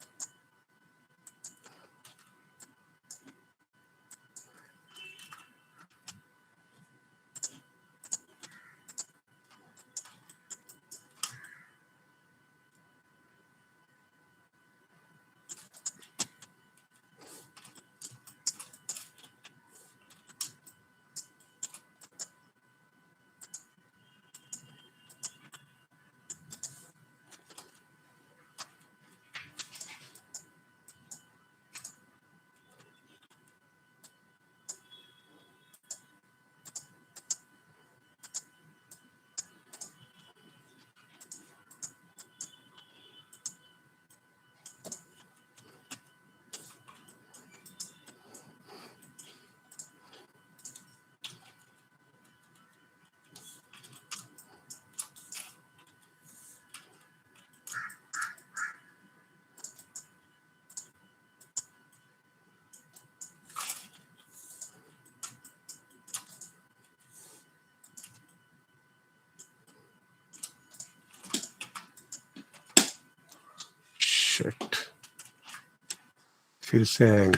शिट, फिर से हैंग।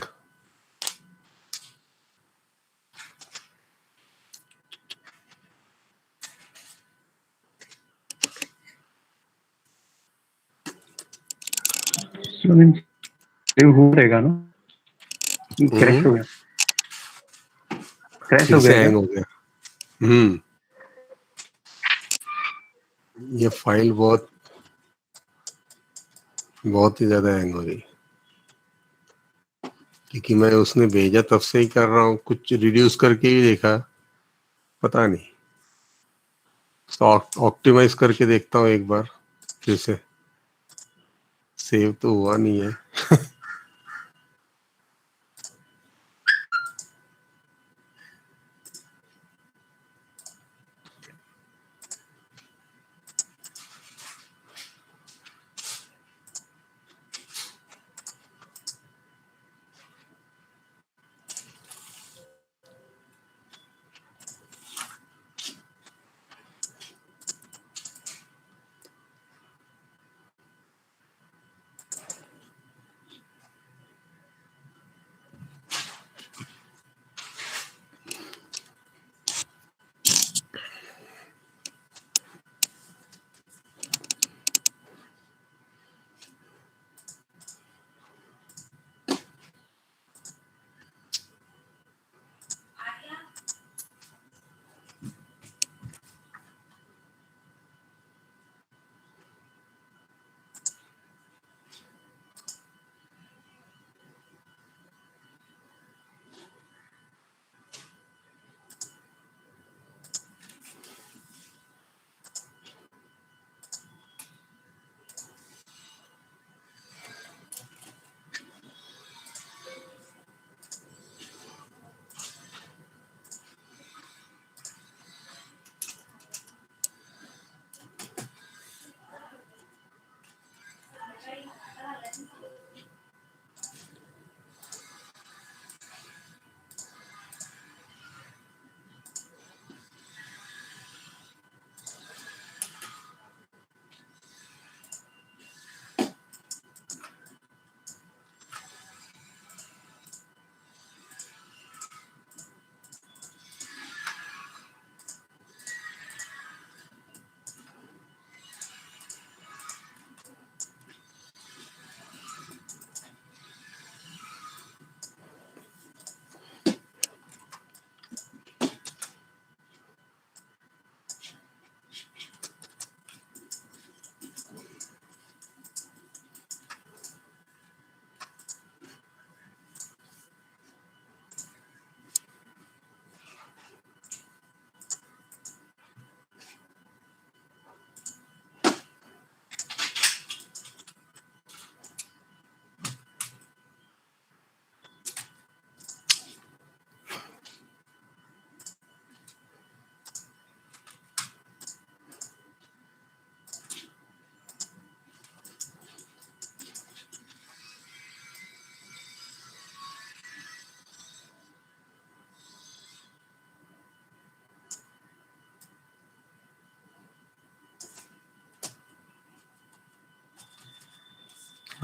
हो रहेगा ना, क्रैश हो गया, क्रैश फिर हो से गया क्या? हैंग हो गया। ये फाइल बहुत बहुत ही ज्यादा हैंग हो रही, क्योंकि मैं उसने भेजा तब से ही कर रहा हूँ। कुछ रिड्यूस करके ही देखा, पता नहीं। ऑप्टिमाइज करके देखता हूँ एक बार फिर से। सेव तो हुआ नहीं है।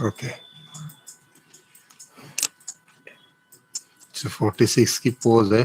ओके, 46 की पोज है।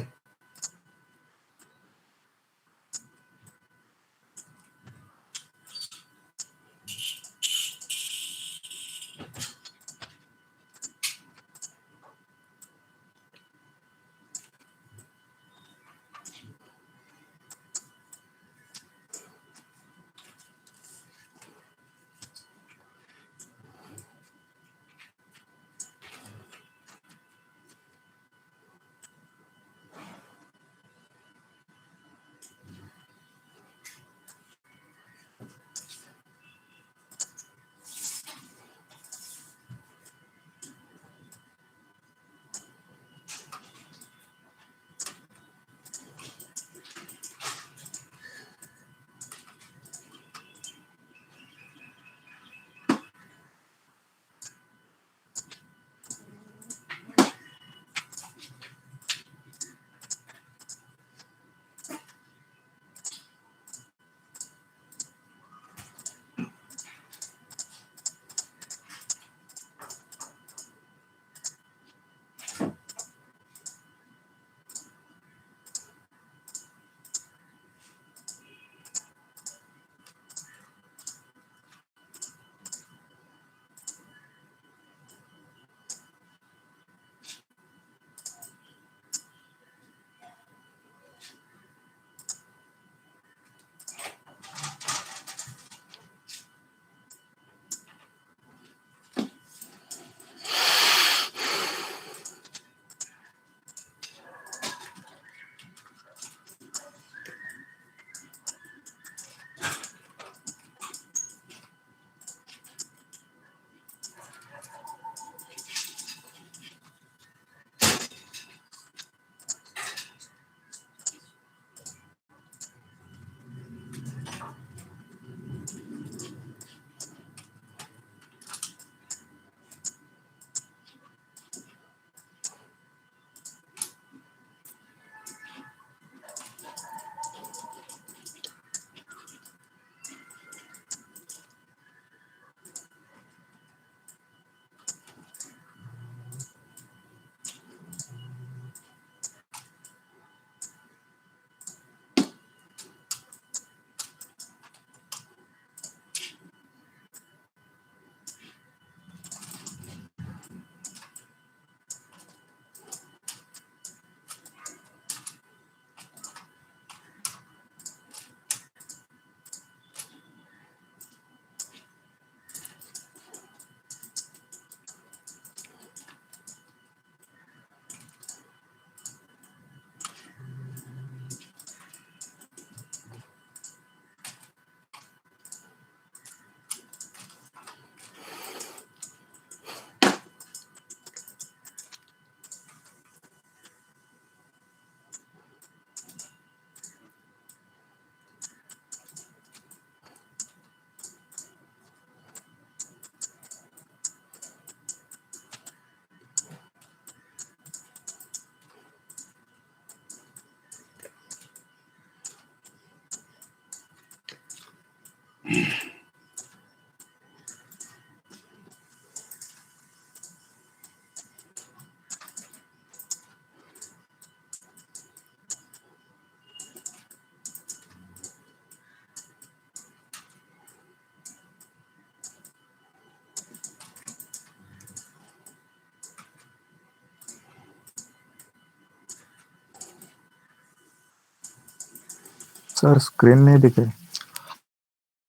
सर स्क्रीन नहीं दिखे।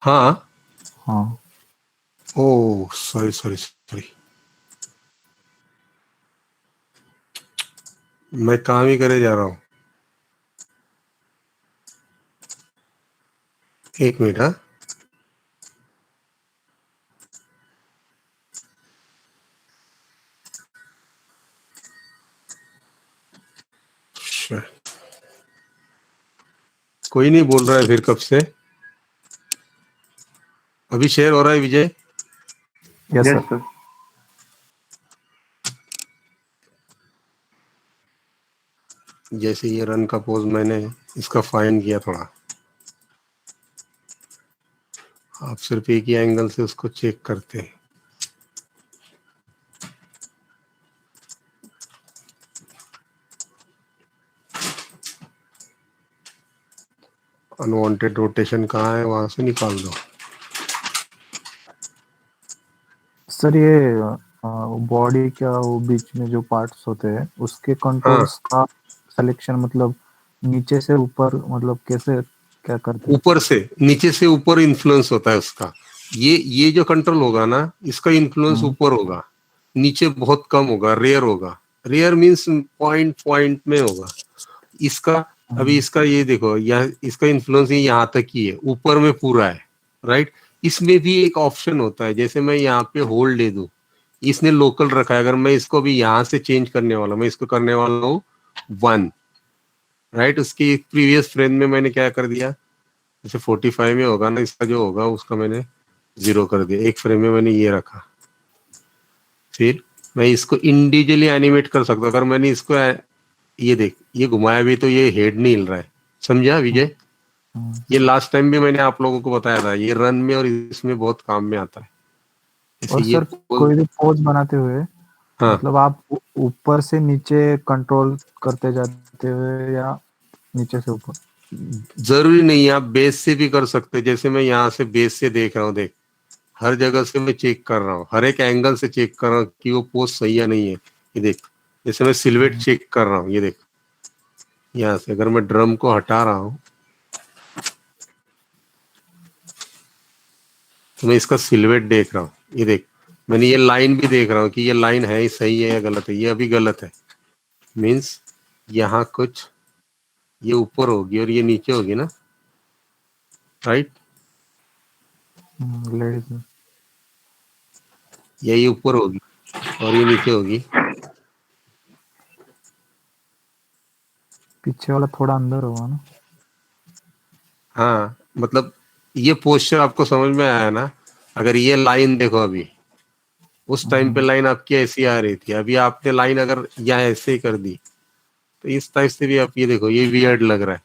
हाँ, हाँ ओ सॉरी सॉरी सॉरी, मैं काम ही करे जा रहा हूँ। एक मिनट। हाँ, कोई नहीं बोल रहा है फिर कब से। अभी शेयर हो रहा है Vijay? Yes yes sir. Sir. जैसे ये रन का पोज मैंने इसका फाइन किया थोड़ा, आप सिर्फ एक ही एंगल से उसको चेक करते हैं। अनवांटेड रोटेशन कहाँ है, वहां से निकाल दो। सर ये बॉडी का वो बीच में जो पार्ट्स होते हैं उसके हाँ, कंट्रोल्स का सिलेक्शन, मतलब नीचे से ऊपर, मतलब कैसे क्या करते हैं? ऊपर से नीचे से ऊपर इन्फ्लुएंस होता है उसका। ये जो कंट्रोल होगा ना, इसका इन्फ्लुएंस हम्म, ऊपर होगा, नीचे बहुत कम होगा, रेयर होगा। रेयर मीन्स पॉइंट पॉइंट में होगा इसका। अभी हम्म, इसका ये देखो, यह इसका इन्फ्लुएंस यहाँ तक ही है, ऊपर में पूरा है, राइट। इसमें भी एक ऑप्शन होता है, जैसे मैं यहाँ पे होल्ड दे दूं, इसने लोकल रखा है, अगर मैं इसको भी यहाँ से चेंज करने वाला हूं, मैं इसको करने वाला हूँ 1, राइट। उसकी प्रीवियस फ्रेम में मैंने क्या कर दिया, जैसे 45 में होगा ना, इसका जो होगा उसका मैंने 0 कर दिया, एक फ्रेम में मैंने ये रखा। फिर मैं इसको इंडिविजुअली एनिमेट कर सकता हूँ। अगर मैंने इसको ये देख, ये घुमाया भी तो ये हेड नहीं हिल रहा है, समझा विजय? हम्म। ये लास्ट टाइम भी मैंने आप लोगों को बताया था, ये रन में और इसमें बहुत काम में आता है। जैसे और ये सर कोई भी पोज बनाते हुए, हाँ, मतलब आप ऊपर से नीचे कंट्रोल करते जाते हुए या नीचे से ऊपर? जरूरी नहीं है, आप बेस से भी कर सकते हैं। जैसे मैं यहाँ से बेस से देख रहा हूँ, देख, हर जगह से मैं चेक कर रहा हूँ, हर एक एंगल से चेक कर रहा हूँ कि वो पोज सही है नहीं है। ये देख, जैसे मैं सिलवेट हम्म, चेक कर रहा हूँ, ये देख, यहाँ से अगर मैं ड्रम को हटा रहा हूँ तो मैं इसका सिलवेट देख रहा हूँ। ये देख, मैंने ये लाइन भी देख रहा हूँ कि ये लाइन है सही है या गलत है। ये अभी गलत है, मीन्स यहाँ कुछ, ये ऊपर होगी और ये नीचे होगी ना, राइट। लेडीज में। ये ऊपर होगी और ये नीचे होगी। पीछे वाला थोड़ा अंदर होगा ना? हाँ, मतलब ये पोस्चर आपको समझ में आया ना? अगर ये लाइन देखो, अभी उस टाइम पे हम्म, लाइन आपकी ऐसी आ रही थी, अभी आपने लाइन अगर यहाँ ऐसे ही कर दी तो इस टाइप से भी आप ये देखो, ये वियर्ड लग रहा है।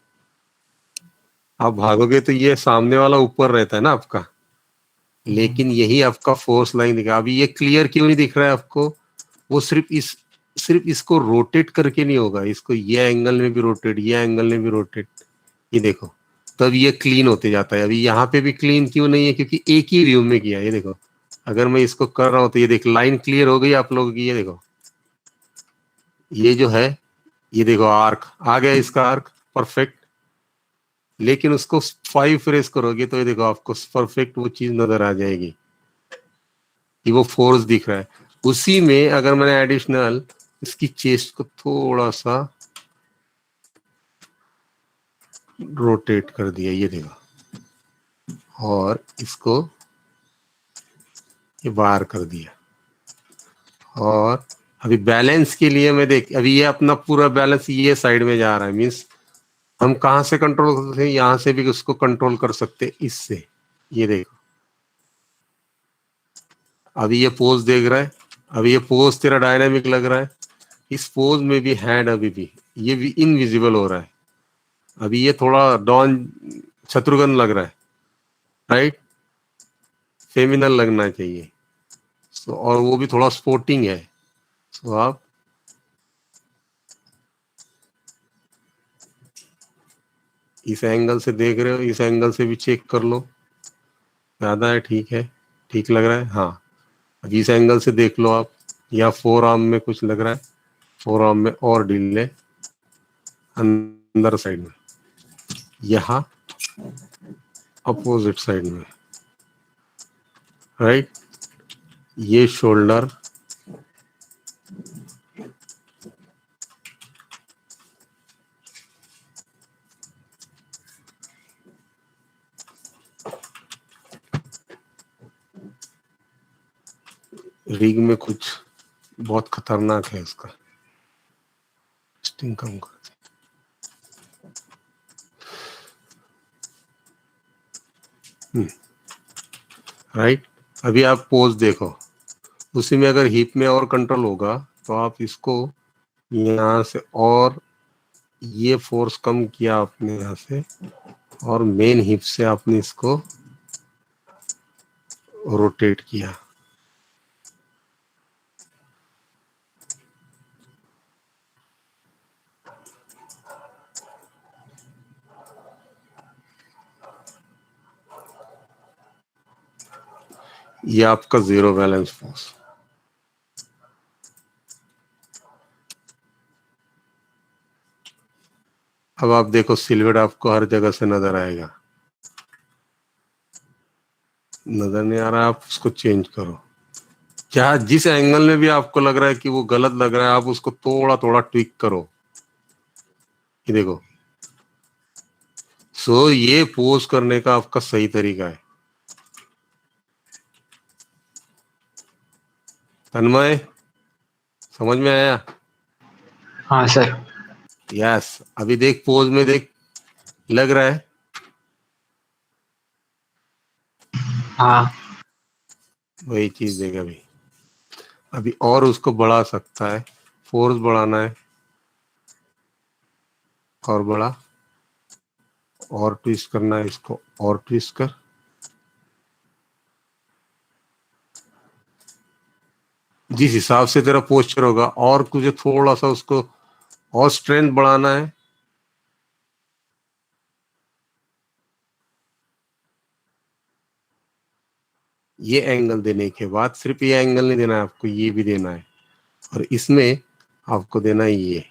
आप भागोगे तो ये सामने वाला ऊपर रहता है ना आपका, हम्म, लेकिन यही आपका फोर्स लाइन दिखा। अभी ये क्लियर क्यों नहीं दिख रहा है आपको? वो सिर्फ इसको रोटेट करके नहीं होगा, इसको ये एंगल में भी रोटेट, ये एंगल में भी रोटेट, ये देखो, तब ये क्लीन होते जाता है। अभी यहाँ पे भी क्लीन क्यों नहीं है? क्योंकि एक ही व्यू में किया है। ये देखो, अगर मैं इसको कर रहा हूँ तो ये देख, लाइन क्लियर हो गई आप लोगों की। ये देखो, ये जो है, ये देखो आर्क आ गया, इसका आर्क परफेक्ट। लेकिन उसको 5 फ्रेस करोगे तो ये देखो, आपको परफेक्ट वो चीज नजर आ जाएगी कि वो फोर्स दिख रहा है। उसी में अगर मैंने एडिशनल इसकी चेस्ट को थोड़ा सा रोटेट कर दिया, ये देखो, और इसको ये बाहर कर दिया, और अभी बैलेंस के लिए मैं देख, अभी ये अपना पूरा बैलेंस ये साइड में जा रहा है, मीन्स हम कहाँ से कंट्रोल कर सकते हैं? यहाँ से भी उसको कंट्रोल कर सकते हैं, इससे। ये देखो, अभी ये पोज देख रहा है, अभी ये पोज तेरा डायनामिक लग रहा है, इस पोज में भी हैंड अभी भी ये भी इनविजिबल हो रहा है। अभी ये थोड़ा डॉन शत्रुघ्न लग रहा है, राइट, फेमिनल लगना चाहिए। सो और वो भी थोड़ा स्पोर्टिंग है। सो आप इस एंगल से देख रहे हो, इस एंगल से भी चेक कर लो, ज्यादा है, ठीक है, ठीक लग रहा है, हाँ। अब इस एंगल से देख लो आप, या फोर आर्म में कुछ लग रहा है, फोर आर्म में और ढील है, अंदर साइड में, यहाँ अपोजिट साइड में, राइट। ये शोल्डर, रिग में कुछ बहुत खतरनाक है उसका, स्टिंग कम कर, राइट। अभी आप पोज देखो, उसी में अगर हिप में और कंट्रोल होगा तो आप इसको यहाँ से, और ये फोर्स कम किया आपने यहाँ से, और मेन हिप से आपने इसको रोटेट किया। ये आपका जीरो बैलेंस पोज। अब आप देखो सिलवट आपको हर जगह से नजर आएगा, नजर नहीं आ रहा, आप उसको चेंज करो। क्या जिस एंगल में भी आपको लग रहा है कि वो गलत लग रहा है, आप उसको थोड़ा थोड़ा ट्विक करो। ये देखो, सो ये पोज करने का आपका सही तरीका है। तन्मय, समझ में आया? हाँ सर। यस। अभी देख पोज में देख, लग रहा है। हाँ वही चीज देगा अभी। अभी और उसको बढ़ा सकता है, फोर्स बढ़ाना है, और बढ़ा, और ट्विस्ट करना है इसको, और ट्विस्ट कर। जिस हिसाब से तेरा पोस्चर होगा, और तुझे थोड़ा सा उसको और स्ट्रेंथ बढ़ाना है। ये एंगल देने के बाद सिर्फ ये एंगल नहीं देना है आपको, ये भी देना है, और इसमें आपको देना है ये।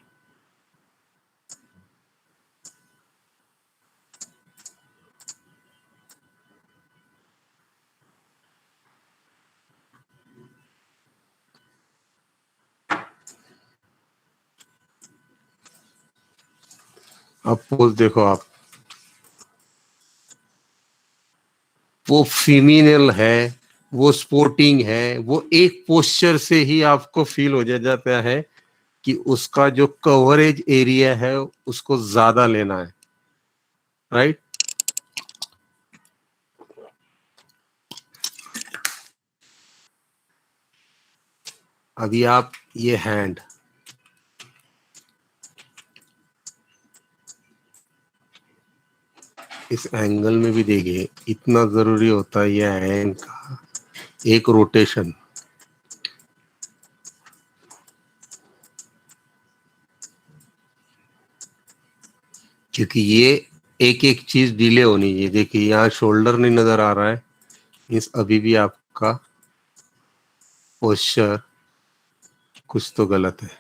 अब पोज देखो आप, वो फीमेल है, वो स्पोर्टिंग है, वो एक पोस्चर से ही आपको फील हो जाता है कि उसका जो कवरेज एरिया है उसको ज्यादा लेना है, राइट। अभी आप ये हैंड, इस एंगल में भी देखिए, इतना जरूरी होता है ये हैंड का एक रोटेशन। क्योंकि ये एक एक चीज डिले होनी चाहिए। देखिए यहाँ शोल्डर नहीं नजर आ रहा है, इस अभी भी आपका पोस्चर कुछ तो गलत है।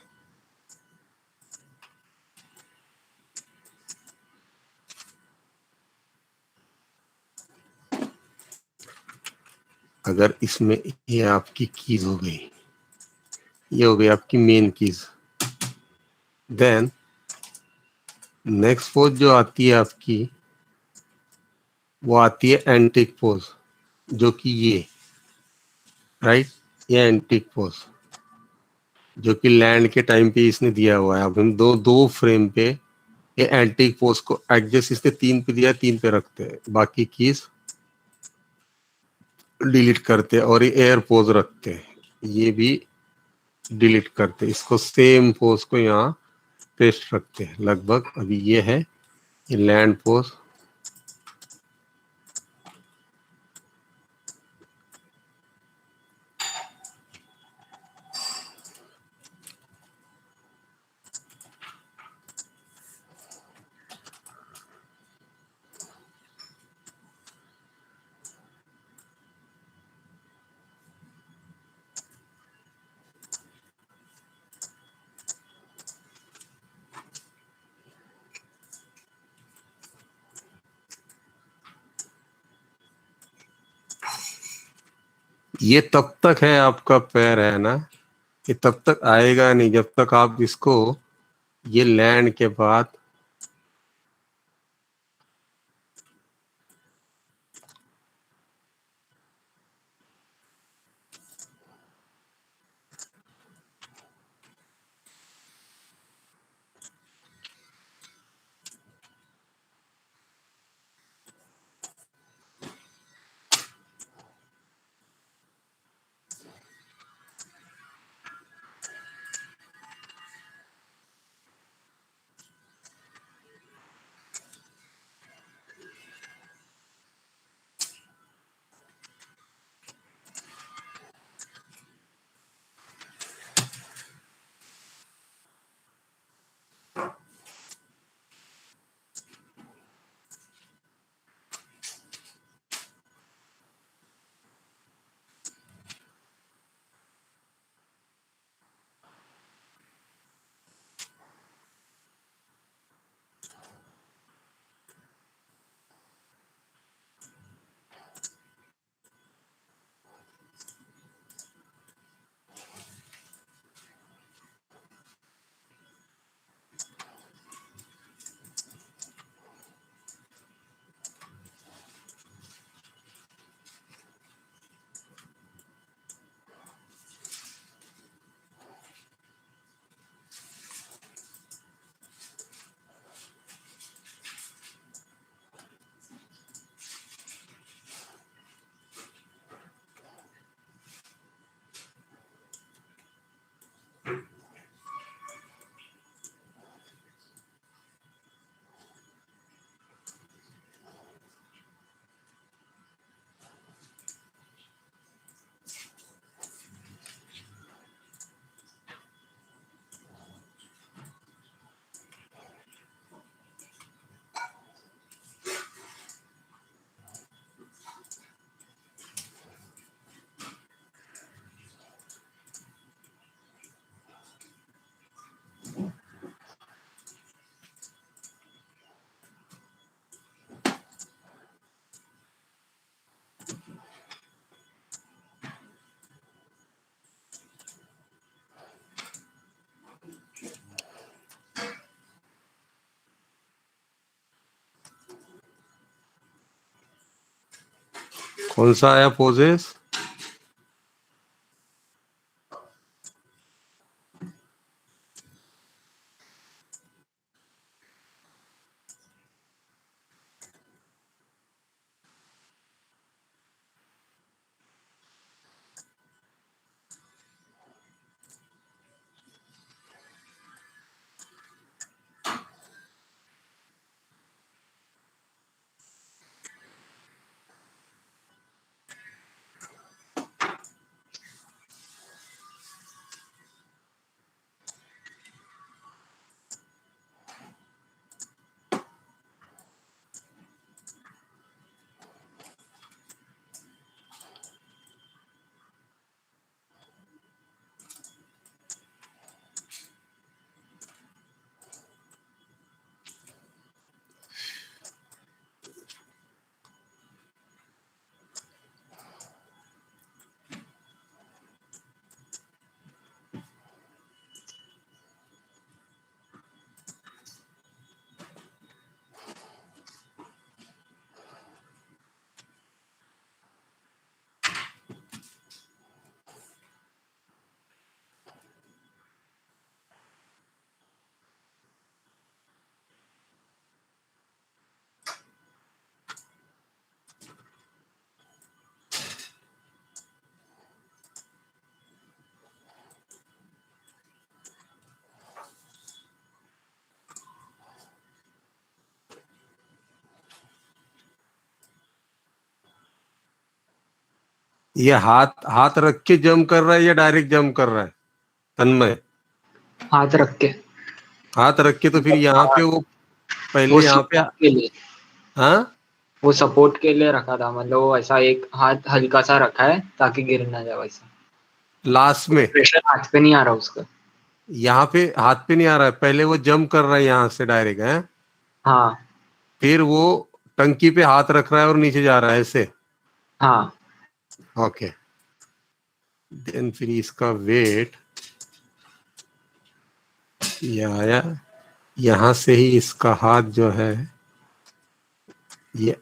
अगर इसमें ये आपकी कीज हो गई, ये हो गई आपकी main keys, then next pose जो आती है आपकी, वो आती है एंटिक पोज, जो कि ये, राइट, ये एंटिक पोज जो कि लैंड के टाइम पे इसने दिया हुआ है। अब हम दो दो फ्रेम पे ये एंटिक पोज को एडजस्ट इसने 3 पे दिया, 3 पे रखते हैं, बाकी कीज डिलीट करते हैं, और ये एयर पोज रखते हैं, ये भी डिलीट करते हैं। इसको सेम पोज को यहाँ पेस्ट रखते हैं लगभग। अभी ये है ये लैंड पोज। ये तब तक है आपका पैर है ना, ये तब तक आएगा नहीं जब तक आप इसको ये लैंड के बाद कौन सा आया पोजेस? ये हाथ हाथ रख के जंप कर रहा है या डायरेक्ट जंप कर रहा है तन्मय? हाथ रख के। हाथ रख के, तो फिर यहाँ पे वो पहले वो यहाँ पे, सपोर्ट के लिए, हाँ वो सपोर्ट के लिए रखा था, मतलब वो ऐसा एक हाथ हल्का सा रखा है ताकि गिर ना जाए वैसा। लास्ट में प्रेशर हाथ पे नहीं आ रहा उसका। यहाँ पे हाथ पे नहीं आ रहा है, पहले वो जंप कर रहा है यहाँ से डायरेक्ट है, हाँ फिर वो टंकी पे हाथ रख रहा है और नीचे जा रहा है ऐसे। हाँ। ओके, देन फिर इसका वेट ये आया, यहाँ से ही इसका हाथ जो है ये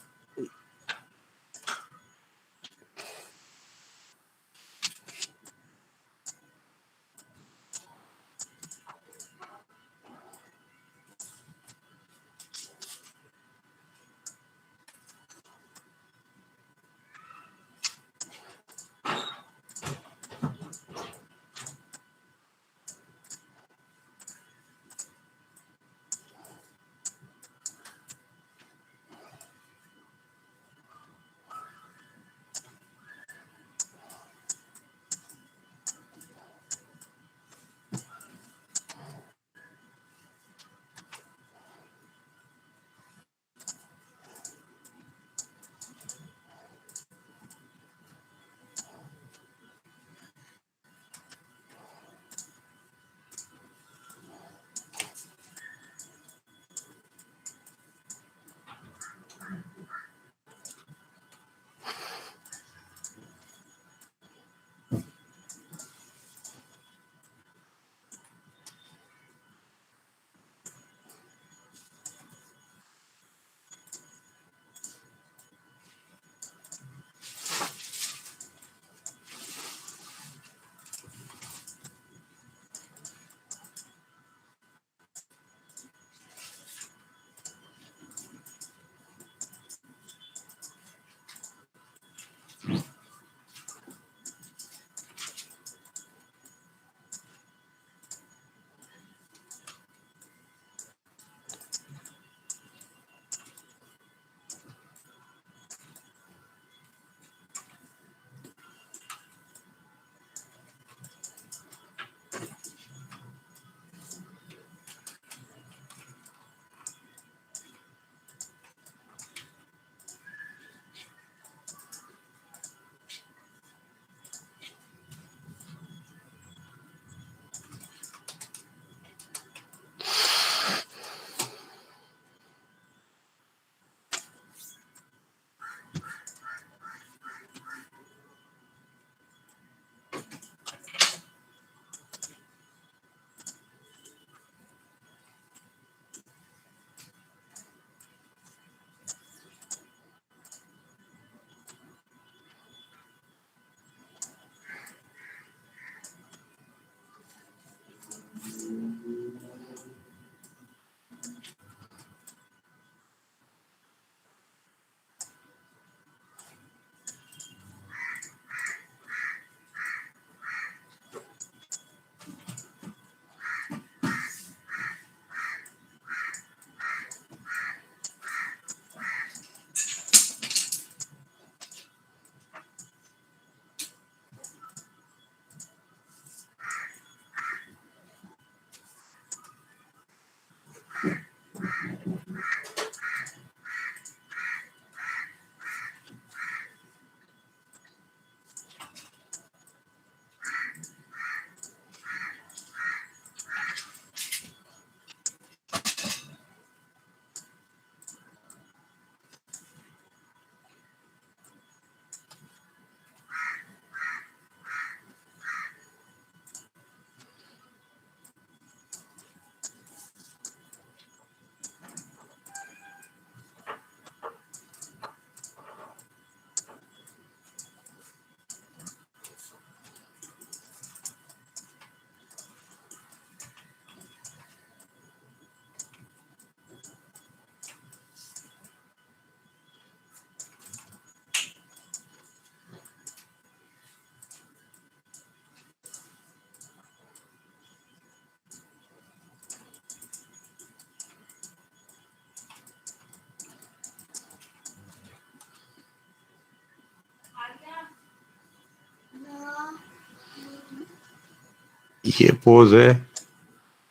ये पोज है,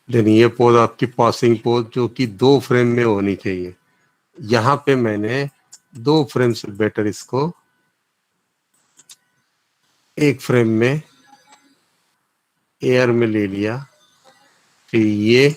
देन ये पोज आपकी पासिंग पोज जो कि 2 फ्रेम में होनी चाहिए। यहाँ पे मैंने 2 फ्रेम से बेटर इसको 1 फ्रेम में एयर में ले लिया। फिर ये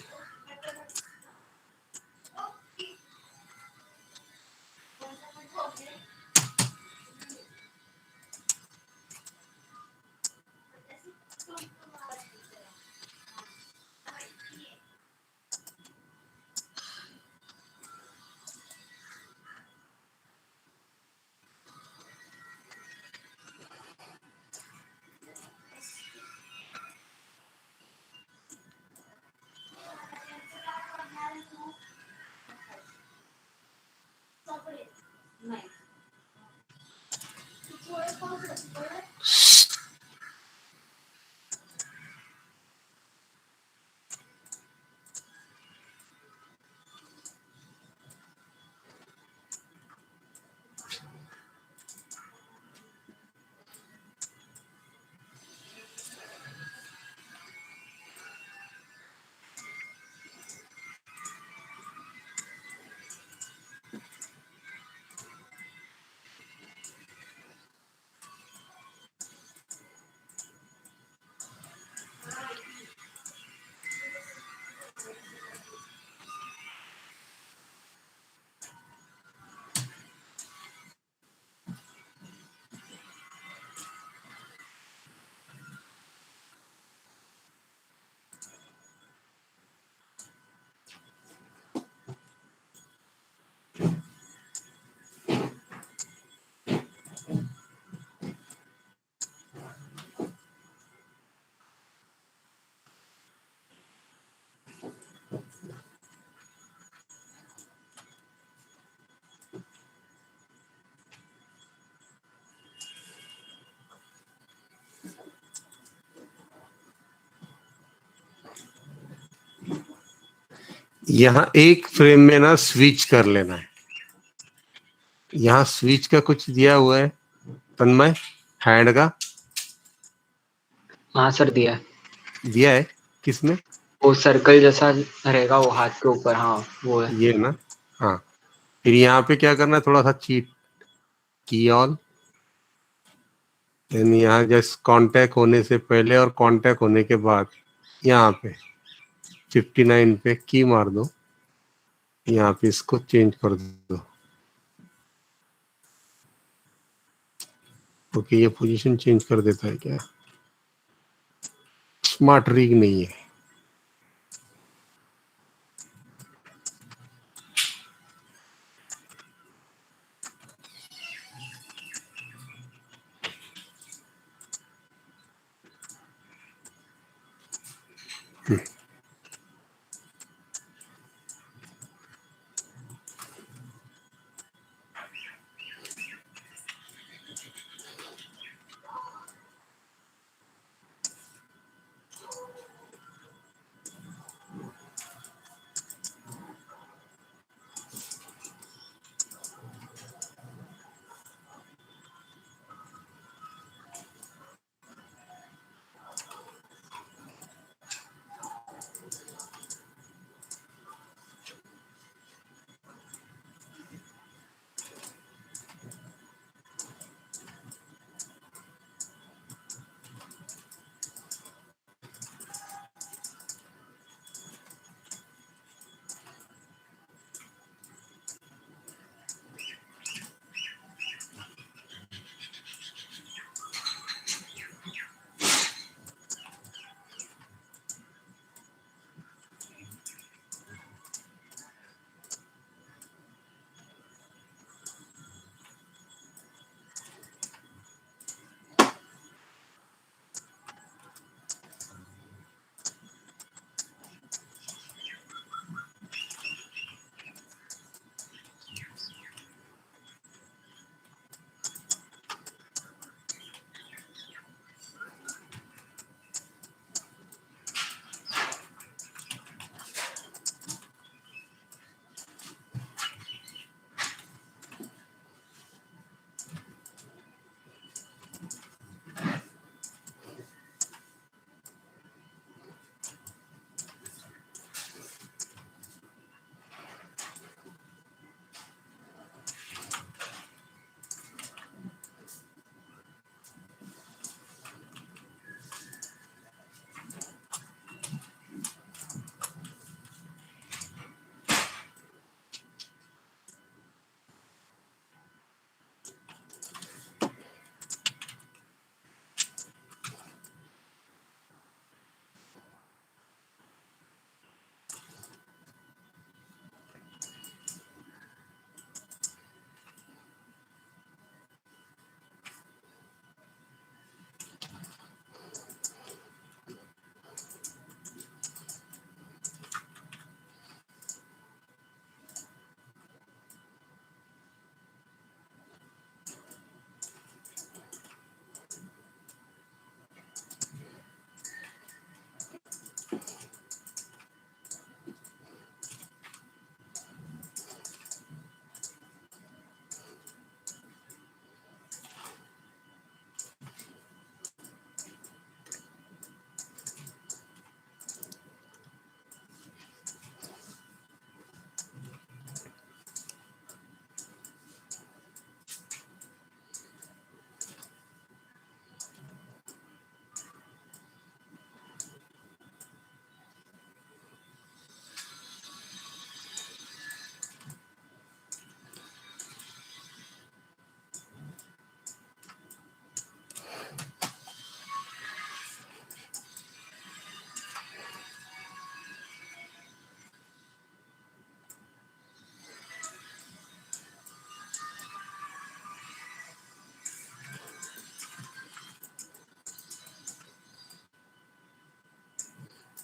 यहाँ 1 फ्रेम में ना स्विच कर लेना है। यहाँ स्विच का कुछ दिया हुआ है तन्मय, हैंड का हाँ सर दिया है। दिया है किसमें? वो सर्कल जैसा रहेगा वो हाथ के ऊपर, हाँ वो है। ये ना, हाँ। फिर यहाँ पे क्या करना है, थोड़ा सा चीट की ऑल, यानी यहाँ जैसे कांटेक्ट होने से पहले और कांटेक्ट होने के बाद यहाँ पे 59 पे की मार दो। यहाँ पे इसको चेंज कर दो। ओके, ये पोजीशन चेंज कर देता है क्या? स्मार्ट रिग नहीं है।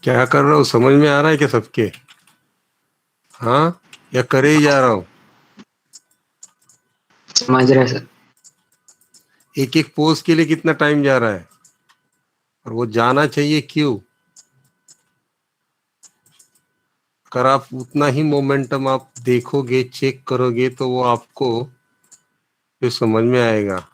क्या कर रहा हूँ समझ में आ रहा है क्या सबके? हाँ, या करे ही जा रहा हूँ? समझ रहे सर। एक एक पोज के लिए कितना टाइम जा रहा है, और वो जाना चाहिए क्यों? अगर आप उतना ही मोमेंटम आप देखोगे, चेक करोगे, तो वो आपको फिर समझ में आएगा।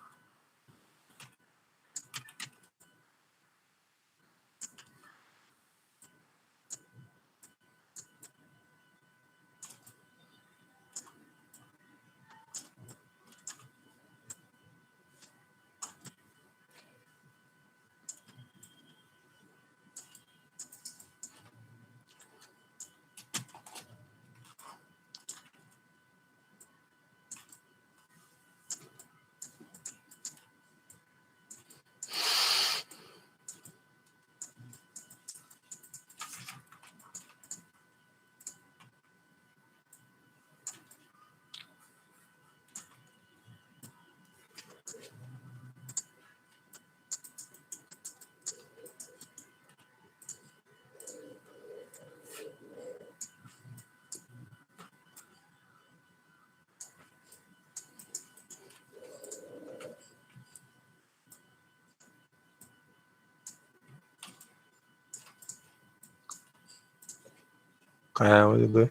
काय आवाज येतोय?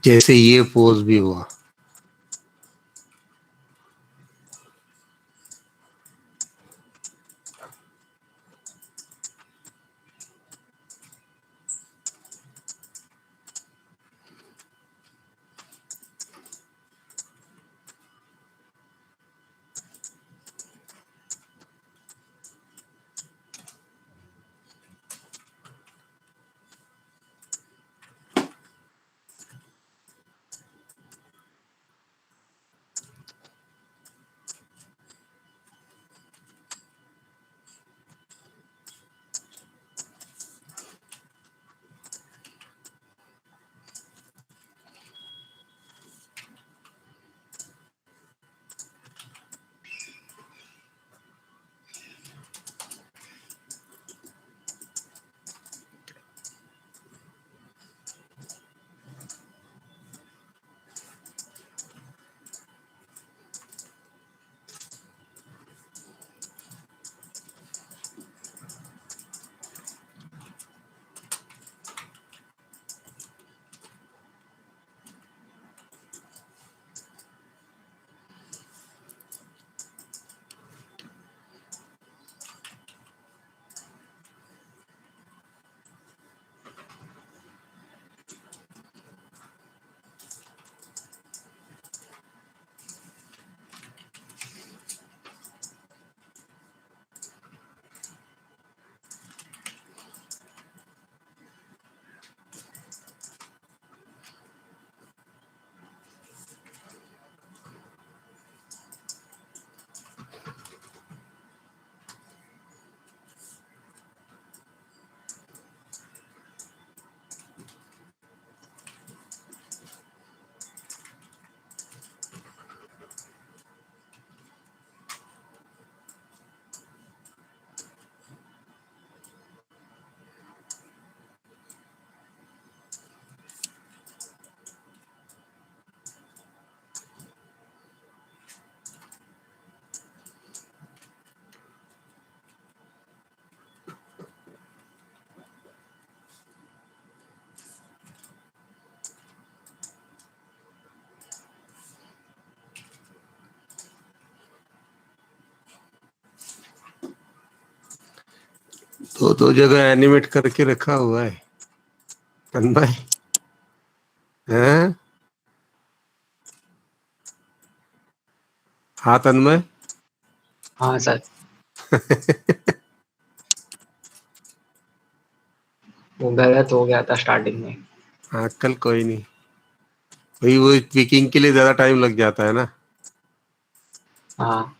जैसे ये पोज भी हुआ, दो दो जगह एनिमेट करके रखा हुआ है तन्मय। हैं? हाँ तन्मय, हाँ सर, वो गलत हो गया था स्टार्टिंग में। कल कोई नहीं, वही वो ट्विकिंग के लिए ज्यादा टाइम लग जाता है ना। हाँ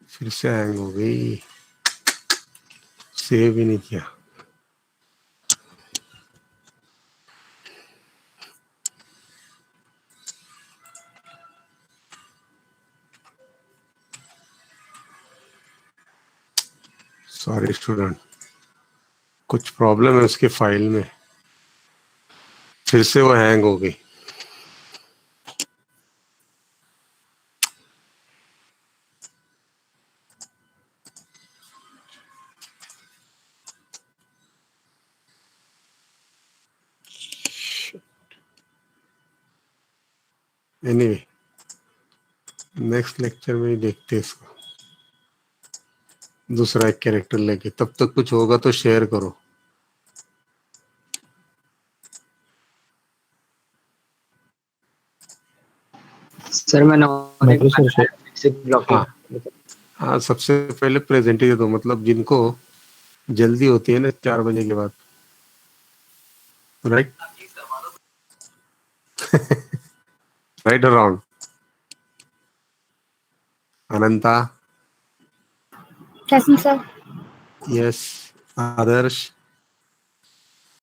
फिर से हैंग हो गई, सेव ही नहीं किया। सॉरी स्टूडेंट, कुछ प्रॉब्लम है उसके फाइल में, फिर से वो हैंग हो गई। एनीवे, नेक्स्ट लेक्चर में ही देखते हैं इसको, दूसरा एक कैरेक्टर लेके। तब तक कुछ होगा तो शेयर करो। सर, मैंने मैं सर शेयर बेसिक ब्लॉकिंग। हाँ, सबसे पहले प्रेजेंट ही दे दो, मतलब जिनको जल्दी होती है ना 4 बजे के बाद, राइट? राइट अराउंड अनंता, प्रेजेंट सर। यस, आदर्श,